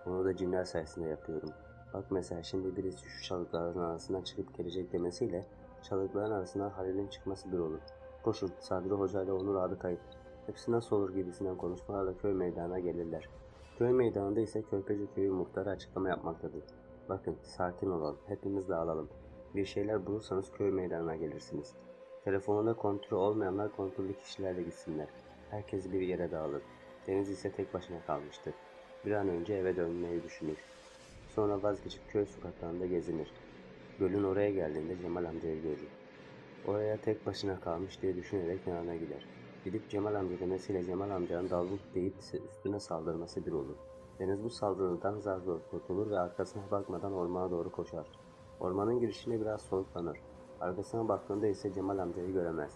Bunu da cinler sayesinde yapıyorum. Bak mesela şimdi birisi şu çalıkların arasından çıkıp gelecek demesiyle çalıkların arasından Halil'in çıkması bir olur. Koşun, Sadri Hoca ile Onur adı kayıp. Hepsi nasıl olur gibisinden konuşmalarla köy meydanına gelirler. Köy meydanında ise Körpeci köyü muhtarı açıklama yapmaktadır. Bakın, sakin olalım, hepimiz dağılalım. Bir şeyler bulursanız köy meydanına gelirsiniz. Telefonunda kontrolü olmayanlar kontrollü kişilerle gitsinler. Herkes bir yere dağılır. Deniz ise tek başına kalmıştır. Bir an önce eve dönmeyi düşünür. Sonra vazgeçip köy sokaklarında gezinir. Gölün oraya geldiğinde Cemal amcayı görür. Oraya tek başına kalmış diye düşünerek yanına gider. Gidip Cemal amca demesiyle Cemal amcanın davul deyip üstüne saldırması bir olur. Deniz bu saldırıdan zar zor kurtulur ve arkasına bakmadan ormana doğru koşar. Ormanın girişine biraz soluklanır. Arkasına baktığında ise Cemal amcayı göremez.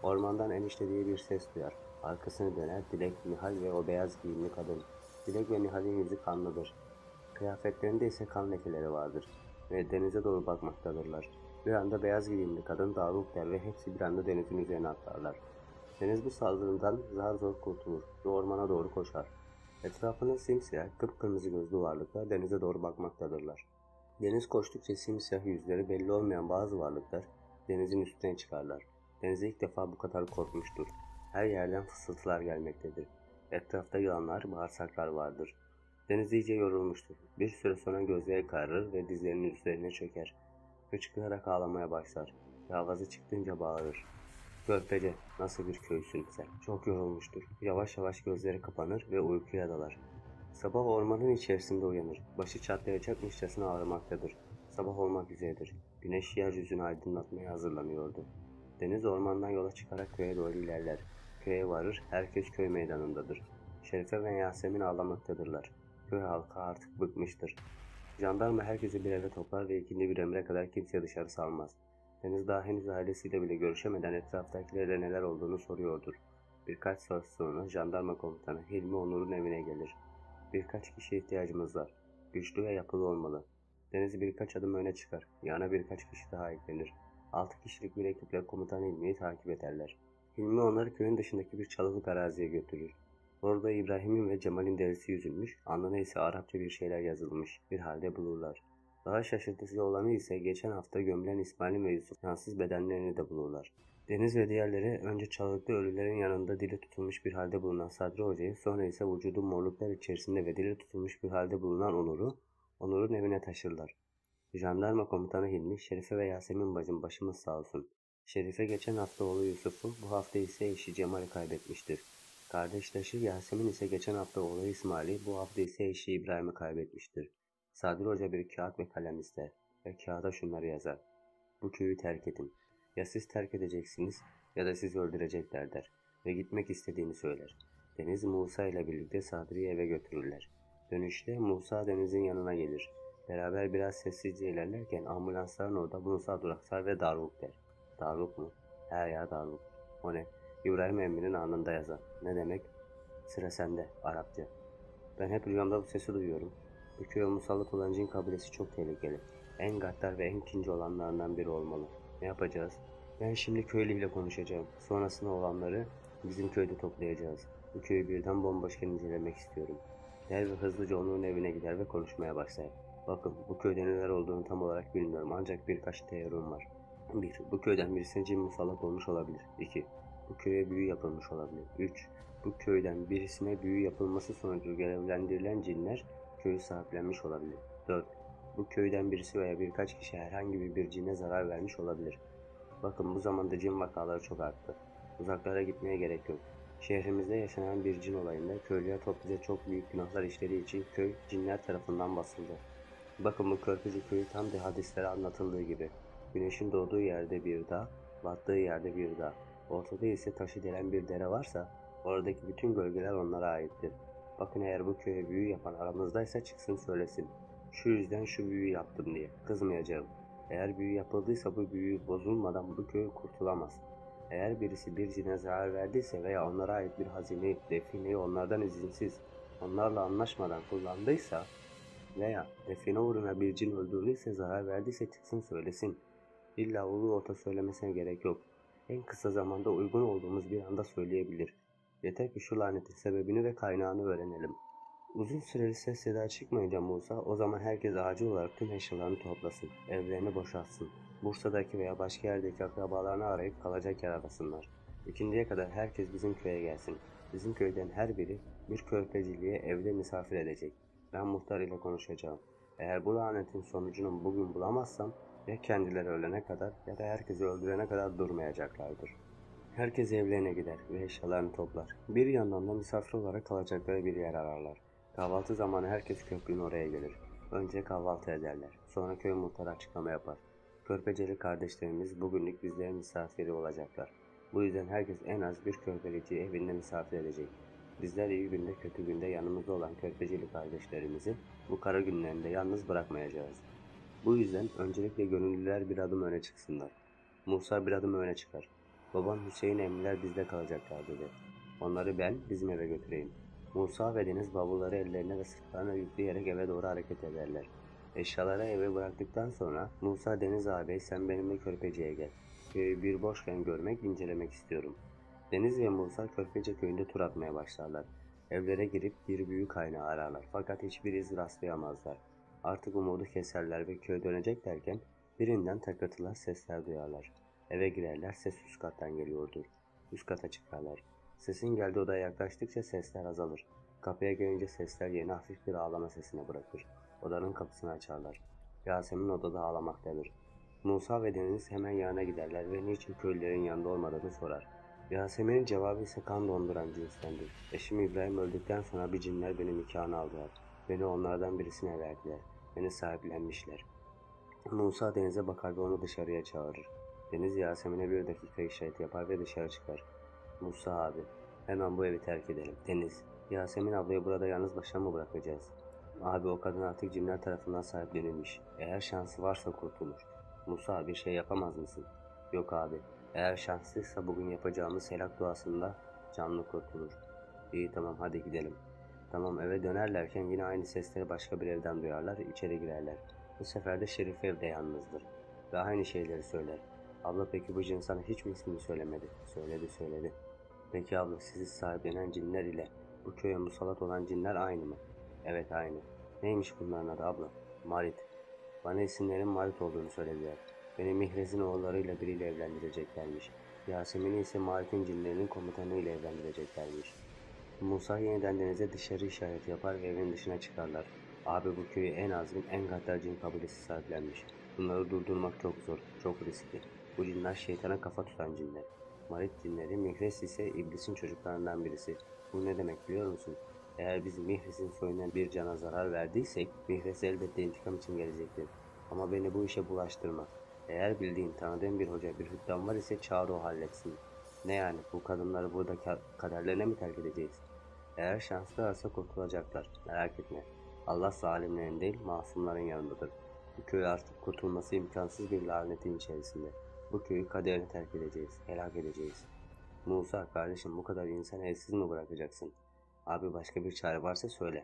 Ormandan enişte diye bir ses duyar. Arkasını döner, Dilek, Nihal ve o beyaz giyimli kadın. Dilek ve Nihal'in yüzü kanlıdır. Kıyafetlerinde ise kan lekeleri vardır ve denize doğru bakmaktadırlar. Bir anda beyaz giyimli kadın Davut der ve hepsi bir anda denizin üzerine atlarlar. Deniz bu saldırıdan zar zor kurtulur ve ormana doğru koşar. Etrafında simsiyah, kıpkırmızı gözlü varlıklar denize doğru bakmaktadırlar. Deniz koştukça simsiyah yüzleri belli olmayan bazı varlıklar denizin üstüne çıkarlar. Deniz ilk defa bu kadar korkmuştur. Her yerden fısıltılar gelmektedir. Etrafta yılanlar, bağırsaklar vardır. Deniz iyice yorulmuştur. Bir süre sonra gözleri kararır ve dizlerinin üzerine çöker. Hıçkırarak ağlamaya başlar. Avazı çıktığınca bağırır. Körpece, nasıl bir köysün sen? Çok yorulmuştur. Yavaş yavaş gözleri kapanır ve uykuya dalar. Sabah ormanın içerisinde uyanır. Başı çatlayacakmışçasına ağrımaktadır. Sabah olmak üzeredir. Güneş yeryüzünü aydınlatmaya hazırlanıyordu. Deniz ormandan yola çıkarak köye doğru ilerler. Köye varır, herkes köy meydanındadır. Şerife ve Yasemin ağlamaktadırlar. Köy halkı artık bıkmıştır. Jandarma herkesi bir eve toplar ve ikindi bir emre kadar kimseye dışarı salmaz. Deniz daha henüz ailesiyle bile görüşemeden etraftakilere neler olduğunu soruyordur. Birkaç saat sonra jandarma komutanı Hilmi Onur'un evine gelir. Birkaç kişiye ihtiyacımız var. Güçlü ve yapılı olmalı. Deniz birkaç adım öne çıkar. Yanına birkaç kişi daha eklenir. 6 kişilik bir ekiple komutan Hilmi'yi takip ederler. Hilmi onları köyün dışındaki bir çalılık araziye götürür. Orada İbrahim'in ve Cemal'in derisi yüzülmüş, alnına ise Arapça bir şeyler yazılmış bir halde bulurlar. Daha şaşırtıcı olanı ise geçen hafta gömülen İsmail'in ve Yusuf cansız bedenlerini de bulurlar. Deniz ve diğerleri önce çalılıkta ölülerin yanında dili tutulmuş bir halde bulunan Sadri Hoca'yı, sonra ise vücudu morluklar içerisinde ve dili tutulmuş bir halde bulunan Onur'un evine taşırlar. Jandarma komutanı Hilmi, Şerife ve Yasemin bacım başımız sağ olsun. Şerife geçen hafta oğlu Yusuf'u, bu hafta ise eşi Cemal'i kaybetmiştir. Kardeştaşı Yasemin ise geçen hafta oğlu İsmail'i, bu hafta ise eşi İbrahim'i kaybetmiştir. Sadri Hoca bir kağıt ve kalem ister ve kağıda şunları yazar. Bu köyü terk edin. Ya siz terk edeceksiniz ya da sizi öldürecekler der ve gitmek istediğini söyler. Deniz Musa ile birlikte Sadri'yi eve götürürler. Dönüşte Musa Deniz'in yanına gelir. Beraber biraz sessizce ilerlerken ambulansların orada Musa duraksar ve Darvuk der. Darvuk mu? He ya Darvuk. O ne? İbrahim emminin alnında yazan. Ne demek? Sıra sende. Arapça. Ben hep rüyamda bu sesi duyuyorum. Bu köye musallat olan cin kabilesi çok tehlikeli. En gaddar ve en kinci olanlarından biri olmalı. Ne yapacağız? Ben şimdi köylüyle konuşacağım. Sonrasında olanları bizim köyde toplayacağız. Bu köyü birden bomboşken incelemek istiyorum. Der ve hızlıca onun evine gider ve konuşmaya başlar. Bakın bu köyde neler olduğunu tam olarak bilmiyorum ancak birkaç teorim var. 1. Bu köyden birisine cin musallat olmuş olabilir. 2. Bu köye büyü yapılmış olabilir. 3. Bu köyden birisine büyü yapılması sonucu görevlendirilen cinler köyü sahiplenmiş olabilir. 4. Bu köyden birisi veya birkaç kişi herhangi bir cine zarar vermiş olabilir. Bakın bu zamanda cin vakaları çok arttı. Uzaklara gitmeye gerek yok. Şehrimizde yaşanan bir cin olayında köylüler topluca çok büyük günahlar işlediği için köy cinler tarafından basıldı. Bakın bu Körpücü köyü tam da hadislere anlatıldığı gibi. Güneşin doğduğu yerde bir dağ, battığı yerde bir dağ. Ortada ise taşı delen bir dere varsa oradaki bütün gölgeler onlara aittir. Bakın eğer bu köye büyü yapan aramızdaysa çıksın söylesin. Şu yüzden şu büyüyü yaptım diye. Kızmayacağım. Eğer büyü yapıldıysa bu büyü bozulmadan bu köy kurtulamaz. Eğer birisi bir cine zarar verdiyse veya onlara ait bir hazineyi, defineyi onlardan izinsiz, onlarla anlaşmadan kullandıysa veya define uğruna bir cin öldürdüyse, zarar verdiyse çıksın söylesin. İlla ulu orta söylemesine gerek yok. En kısa zamanda uygun olduğumuz bir anda söyleyebilir. Yeter ki şu lanetin sebebini ve kaynağını öğrenelim. Uzun süreli ses seda çıkmayınca Musa, o zaman herkes acil olarak tüm eşyalarını toplasın, evlerini boşaltsın. Bursa'daki veya başka yerdeki akrabalarını arayıp kalacak yer arasınlar. İkindiye kadar herkes bizim köye gelsin. Bizim köyden her biri bir körpeciliğe evde misafir edecek. Ben muhtar ile konuşacağım. Eğer bu lanetin sonucunu bugün bulamazsam ya kendileri ölene kadar ya da herkesi öldürene kadar durmayacaklardır. Herkes evlerine gider ve eşyalarını toplar. Bir yandan da misafir olarak kalacakları bir yer ararlar. Kahvaltı zamanı herkes köprünün oraya gelir. Önce kahvaltı ederler. Sonra köy muhtarı açıklama yapar. Körpeceli kardeşlerimiz bugünlük bizlerin misafiri olacaklar. Bu yüzden herkes en az bir körpeliciyi evinde misafir edecek. Bizler iyi günde kötü günde yanımızda olan körpeceli kardeşlerimizi bu kara günlerinde yalnız bırakmayacağız. Bu yüzden öncelikle gönüllüler bir adım öne çıksınlar. Musa bir adım öne çıkar. Babam Hüseyin emmiler bizde kalacaklar dedi. Onları ben bizim eve götüreyim. Musa ve Deniz bavulları ellerine ve sırtlarına yükleyerek eve doğru hareket ederler. Eşyaları eve bıraktıktan sonra Musa Deniz ağabey sen benimle Körpeci'ye gel. Köyü bir boşken görmek, incelemek istiyorum. Deniz ve Musa Körpece köyünde tur atmaya başlarlar. Evlere girip bir büyük kaynağı ararlar fakat hiçbir iz rastlayamazlar. Artık umudu keserler ve köye dönecek derken birinden takırtılar sesler duyarlar. Eve girerler, ses üst kattan geliyordur. Üst kata çıkarlar. Sesin geldiği odaya yaklaştıkça sesler azalır. Kapıya gelince sesler yeni hafif bir ağlama sesine bırakır. Odanın kapısını açarlar. Yasemin odada ağlamaktadır. Musa ve Deniz hemen yanına giderler ve niçin köylülerin yanında olmadığını sorar. Yasemin'in cevabı ise kan donduran cinstendir. Eşim İbrahim öldükten sonra bir cinler beni nikahına aldılar. Beni onlardan birisine verdiler. Beni sahiplenmişler. Musa denize bakar ve onu dışarıya çağırır. Deniz Yasemin'e bir dakika işaret yapar ve dışarı çıkar. Musa abi, hemen bu evi terk edelim. Deniz, Yasemin ablayı burada yalnız başına mı bırakacağız? Abi o kadın artık cinler tarafından sahiplenilmiş. Eğer şansı varsa kurtulur. Musa bir şey yapamaz mısın? Yok abi, eğer şanslıysa bugün yapacağımız helak duasında canlı kurtulur. İyi tamam hadi gidelim. Tamam eve dönerlerken yine aynı sesleri başka bir evden duyarlar, içeri girerler. Bu sefer de Şerif evde yalnızdır. Ve aynı şeyleri söyler. Abla peki bu cin sana hiç mi ismini söylemedi? Söyledi. Peki abla sizi sahiplenen cinler ile bu köye musallat olan cinler aynı mı? Evet aynı. Neymiş bunların adı abla? Marit. Bana isimlerin Marit olduğunu söylediler. Beni Mihrez'in oğullarıyla biriyle evlendireceklermiş. Yasemin'i ise Marit'in cinlerinin komutanıyla evlendireceklermiş. Musa yeniden denize dışarı işaret yapar ve evin dışına çıkarlar. Abi bu köyü en azgın, en gaddar cin kabilesi sahiplenmiş. Bunları durdurmak çok zor, çok riskli. Bu cinler şeytana kafa tutan cinler. Marit cinleri, Mihres ise iblisin çocuklarından birisi. Bu ne demek biliyor musun? Eğer biz Mihres'in soyundan bir cana zarar verdiysek, Mihres elbette intikam için gelecektir. Ama beni bu işe bulaştırma. Eğer bildiğin, tanıdığın bir hoca, bir hüddam var ise çağır o halletsin. Ne yani, bu kadınları burada kaderlerine mi terk edeceğiz? Eğer şanslılarsa kurtulacaklar. Merak etme. Allah zalimlerin değil, masumların yanındadır. Bu köy artık kurtulması imkansız bir lanetin içerisinde. Bu köyü kaderine terk edeceğiz, helak edeceğiz. Musa kardeşim bu kadar insan elsiz mi bırakacaksın? Abi başka bir çare varsa söyle.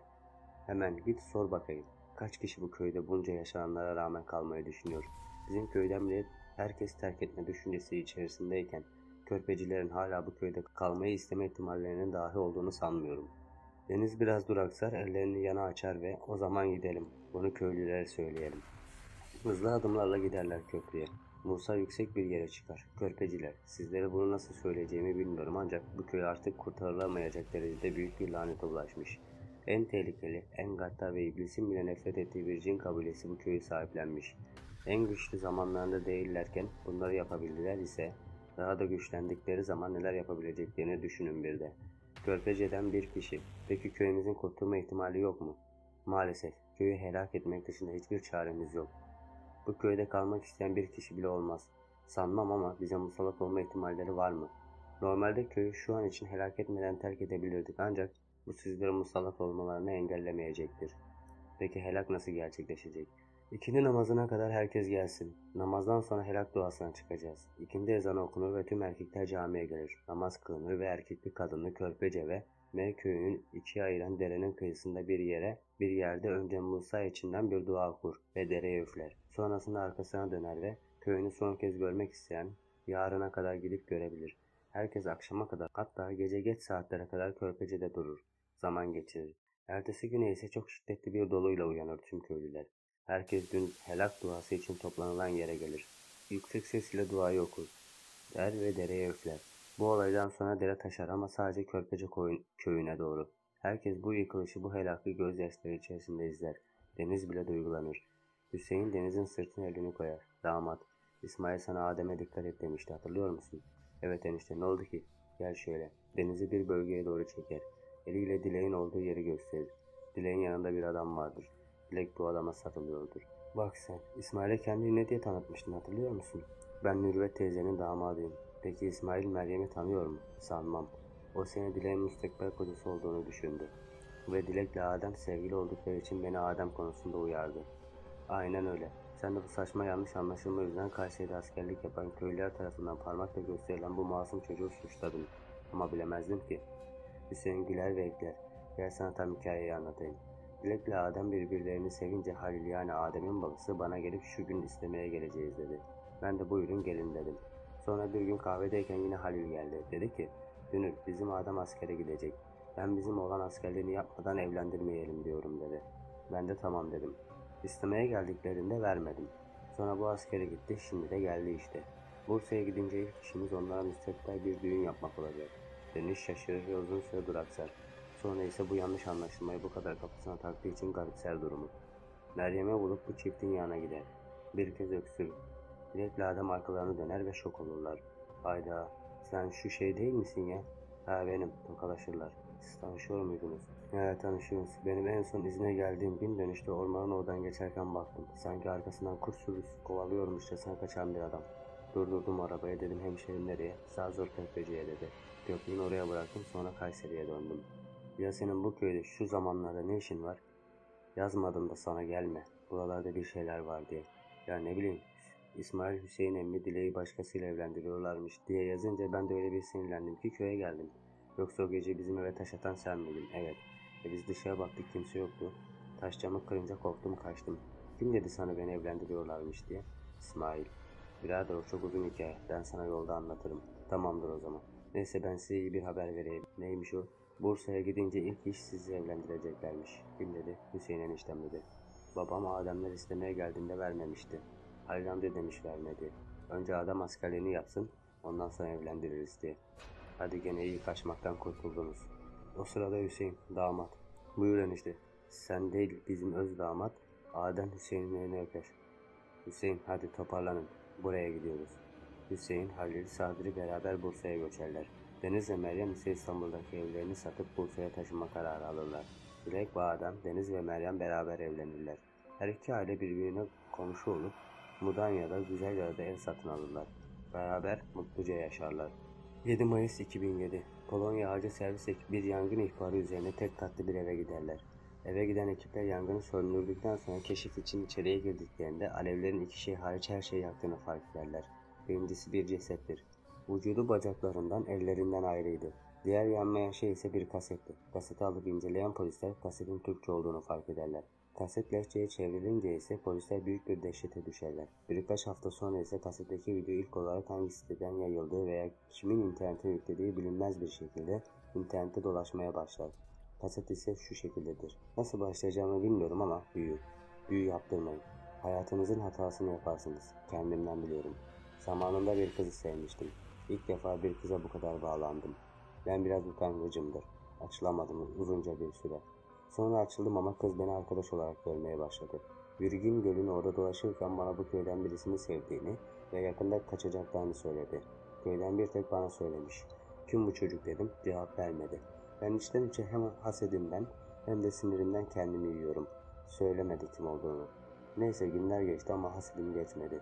Hemen git sor bakayım. Kaç kişi bu köyde bunca yaşananlara rağmen kalmayı düşünüyor? Bizim köyden bile herkes terk etme düşüncesi içerisindeyken körpecilerin hala bu köyde kalmayı isteme ihtimallerinin dahi olduğunu sanmıyorum. Deniz biraz duraksar, ellerini yana açar ve o zaman gidelim. Bunu köylülere söyleyelim. Hızlı adımlarla giderler köprüye. Musa yüksek bir yere çıkar. Körpeciler, sizlere bunu nasıl söyleyeceğimi bilmiyorum ancak bu köy artık kurtarılamayacak derecede büyük bir lanete ulaşmış. En tehlikeli, en gaddar ve iblisin bile nefret ettiği bir cin kabilesi bu köyü sahiplenmiş. En güçlü zamanlarında değillerken bunları yapabildiler ise daha da güçlendikleri zaman neler yapabileceklerini düşünün bir de. Körpece'den bir kişi. Peki köyümüzün kurtulma ihtimali yok mu? Maalesef köyü helak etmek dışında hiçbir çaremiz yok. Bu köyde kalmak isteyen bir kişi bile olmaz. Sanmam ama bize musallat olma ihtimalleri var mı? Normalde köyü şu an için helak etmeden terk edebilirdik ancak bu sizlerin musallat olmalarını engellemeyecektir. Peki helak nasıl gerçekleşecek? İkindi namazına kadar herkes gelsin. Namazdan sonra helak duasına çıkacağız. İkindi ezanı okunur ve tüm erkekler camiye gelir. Namaz kılınır ve erkekli kadınlı Körpece ve M köyünün ikiye ayıran derenin kıyısında bir yerde önce Musa içinden bir dua okur ve dereye üfler. Sonrasında arkasına döner ve köyünü son kez görmek isteyen yarına kadar gidip görebilir. Herkes akşama kadar hatta gece geç saatlere kadar Körpece'de durur. Zaman geçirir. Ertesi güne ise çok şiddetli bir doluyla uyanır tüm köylüler. Herkes dün helak duası için toplanılan yere gelir. Yüksek sesle duayı okur. Der ve dereye üfler. Bu olaydan sonra dere taşar ama sadece Körpece köyüne doğru. Herkes bu yıkılışı, bu helakı gözyaşları içerisinde izler. Deniz bile duygulanır. Hüseyin Deniz'in sırtına elini koyar. Damat, İsmail sana Adem'e dikkat et demişti hatırlıyor musun? Evet enişte ne oldu ki? Gel şöyle. Deniz'i bir bölgeye doğru çeker. Eliyle Dilek'in olduğu yeri gösterir. Dilek'in yanında bir adam vardır. Dilek bu adama sarılıyordur. Bak sen, İsmail'e kendini ne diye tanıtmıştın hatırlıyor musun? Ben Mürvet teyzenin damadıyım. Peki İsmail Meryem'i tanıyor mu? Sanmam. O seni Dilek'in müstakbel kocası olduğunu düşündü. Ve Dilek'le Adem sevgili oldukları için beni Adem konusunda uyardı. Aynen öyle. Sen de bu saçma yanlış anlaşılma yüzünden Kayseri'de askerlik yapan köylüler tarafından parmakla gösterilen bu masum çocuğu suçladın. Ama bilemezdim ki. Hüseyin güler ve ekler. Gel sana tam hikayeyi anlatayım. Dilek'le Adem birbirlerini sevince Halil yani Adem'in babası bana gelip şu gün istemeye geleceğiz dedi. Ben de buyurun gelin dedim. Sonra bir gün kahvedeyken yine Halil geldi. Dedi ki Dünür bizim Adem askere gidecek. Ben bizim oğlan askerliğini yapmadan evlendirmeyelim diyorum dedi. Ben de tamam dedim. İstemeye geldiklerinde vermedim. Sonra bu askere gitti şimdi de geldi işte. Bursa'ya gidince ilk işimiz onlara müstakbel bir düğün yapmak olacak. Deniz şaşırır ve uzun süre duraksar. Sonra ise bu yanlış anlaşılmayı bu kadar kafasına taktığı için garipser durumu. Meryem'e bulup bu çiftin yanına gider. Bir kez öksürür. Dilek'le Adem arkalarını döner ve şok olurlar. Hayda, Sen şu şey değil misin ya? Ha benim, tokalaşırlar. Siz tanışıyor muydunuz? Evet tanışıyoruz. Benim en son izine geldiğim gün dönüşte ormanın oradan geçerken baktım. Sanki arkasından kurt sürüsü kovalıyormuşçasına kaçan bir adam. Durdurdum arabayı, dedim hemşerim nereye? Sağ zor köfteciye dedi. Köprünün oraya bıraktım, sonra Kayseri'ye döndüm. Ya senin bu köyde şu zamanlarda ne işin var? Yazmadım da sana gelme. Buralarda bir şeyler var diye. Ya ne bileyim. İsmail Hüseyin emmi Dileği başkasıyla evlendiriyorlarmış diye yazınca ben de öyle bir sinirlendim ki köye geldim. Yoksa o gece bizim eve taş atan sen miydin? Evet. Biz dışarı baktık, kimse yoktu. Taş camı kırınca korktum, kaçtım. Kim dedi sana beni evlendiriyorlarmış diye? İsmail. Birader o çok uzun hikaye. Ben sana yolda anlatırım. Tamamdır o zaman. Neyse ben size iyi bir haber vereyim. Neymiş o? Bursa'ya gidince ilk iş sizi evlendireceklermiş. Kim dedi? Hüseyin eniştem dedi. Babam Ademler istemeye geldiğinde vermemişti. Halil amca demiş vermedi. Önce adam askerliğini yapsın, ondan sonra evlendiririz diye. Hadi gene iyi kaçmaktan kurtuldunuz. O sırada Hüseyin, damat. Buyur enişte. Sen değil bizim öz damat, Adem Hüseyin'in elini öper. Hüseyin hadi toparlanın. Buraya gidiyoruz. Hüseyin, Halil, Sadri beraber Bursa'ya göçerler. Deniz ve Meryem ise İstanbul'daki evlerini satıp Bursa'ya taşınma kararı alırlar. Dilek ve Adem, Deniz ve Meryem beraber evlenirler. Her iki aile birbirine komşu olup Mudanya'da güzel yerde ev satın alırlar. Beraber mutluca yaşarlar. 7 Mayıs 2007 Polonya Acil Servis ekibi bir yangın ihbarı üzerine tek katlı bir eve giderler. Eve giden ekipler yangını söndürdükten sonra keşif için içeriye girdiklerinde alevlerin iki şey hariç her şeyi yaktığını fark ederler. Birincisi bir cesettir. Vücudu bacaklarından, ellerinden ayrıydı. Diğer yanmayan şey ise bir kasetti. Kaseti alıp inceleyen polisler kasetin Türkçe olduğunu fark ederler. Kaset lehçeye çevrilince ise polisler büyük bir dehşete düşerler. Birkaç hafta sonra ise kasetteki video ilk olarak hangi siteden yayıldığı veya kimin internete yüklediği bilinmez bir şekilde internette dolaşmaya başlar. Kaset ise şu şekildedir. Nasıl başlayacağımı bilmiyorum ama büyü. Büyü yaptırmayın. Hayatınızın hatasını yaparsınız. Kendimden biliyorum. Zamanında bir kızı sevmiştim. İlk defa bir kıza bu kadar bağlandım. Ben biraz utangıcımdır. Açılamadım uzunca bir süre. Sonra açıldım ama kız beni arkadaş olarak görmeye başladı. Virgin Gölü'nün orada dolaşırken bana bu köyden birisini sevdiğini ve yakında kaçacaklarını söyledi. Köyden bir tek bana söylemiş. Kim bu çocuk dedim, cevap vermedi. Ben içten içe hem hasedimden hem de sinirimden kendimi yiyorum. Söylemedi kim olduğunu. Neyse günler geçti ama hasedim geçmedi.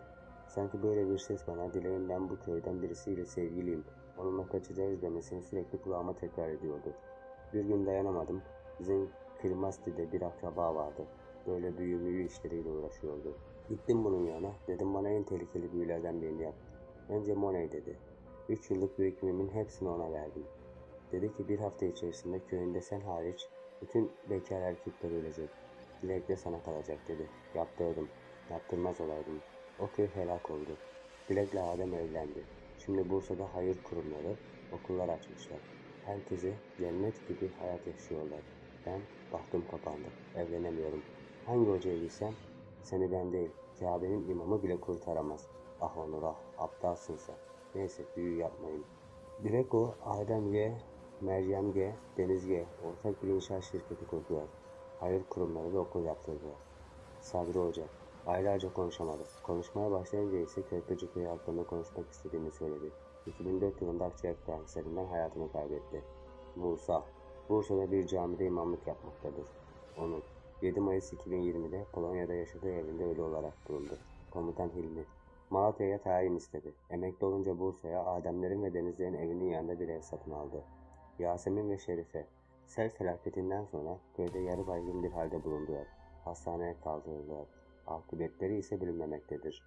Sanki böyle bir ses bana dileğim ben bu köyden birisiyle sevgiliyim. Onunla kaçacağız demesini sürekli kulağıma tekrar ediyordu. Bir gün dayanamadım. Bizim Kırmasti'de bir akraba vardı. Böyle büyü işleriyle uğraşıyordu. Gittim bunun yanına. Dedim bana en tehlikeli büyülerden birini yap. Önce Monet dedi. 3 yıllık birikimimin hepsini ona verdim. Dedi ki bir hafta içerisinde köyünde sen hariç bütün bekar erkekler ölecek. Dilek de sana kalacak dedi. Yaptırdım. Yaptırmaz olaydım. O köy helak oldu. Dilek'le Adem evlendi. Şimdi Bursa'da hayır kurumları, okullar açmışlar. Herkese cennet gibi hayat yaşıyorlar. Ben bahtım kapandı. Evlenemiyorum. Hangi hocaya gitsem seni ben değil, Kabe'nin imamı bile kurtaramaz. Ah Onur ah, aptalsın sen. Neyse büyü yapmayın. Direkt o Adem G, Meryem G, Deniz G ortak bir inşaat şirketi kurdular. Hayır kurumları ve okul yaptırdılar. Sabri Hoca aylarca konuşamadı. Konuşmaya başlayınca ise Körpeci Köyü hakkında konuşmak istediğini söyledi. 2004 yılında akciğer kanserinden hayatını kaybetti. Bursa Bursa'da bir camide imamlık yapmaktadır. Onur 7 Mayıs 2020'de Polonya'da yaşadığı evinde ölü olarak bulundu. Komutan Hilmi Malatya'ya tayin istedi. Emekli olunca Bursa'ya Ademlerin ve Denizlerin evinin yanında bir ev satın aldı. Yasemin ve Şerife sel felaketinden sonra köyde yarı baygın bir halde bulundular. Hastaneye kaldırıldılar. Akıbetleri ise bilinmemektedir.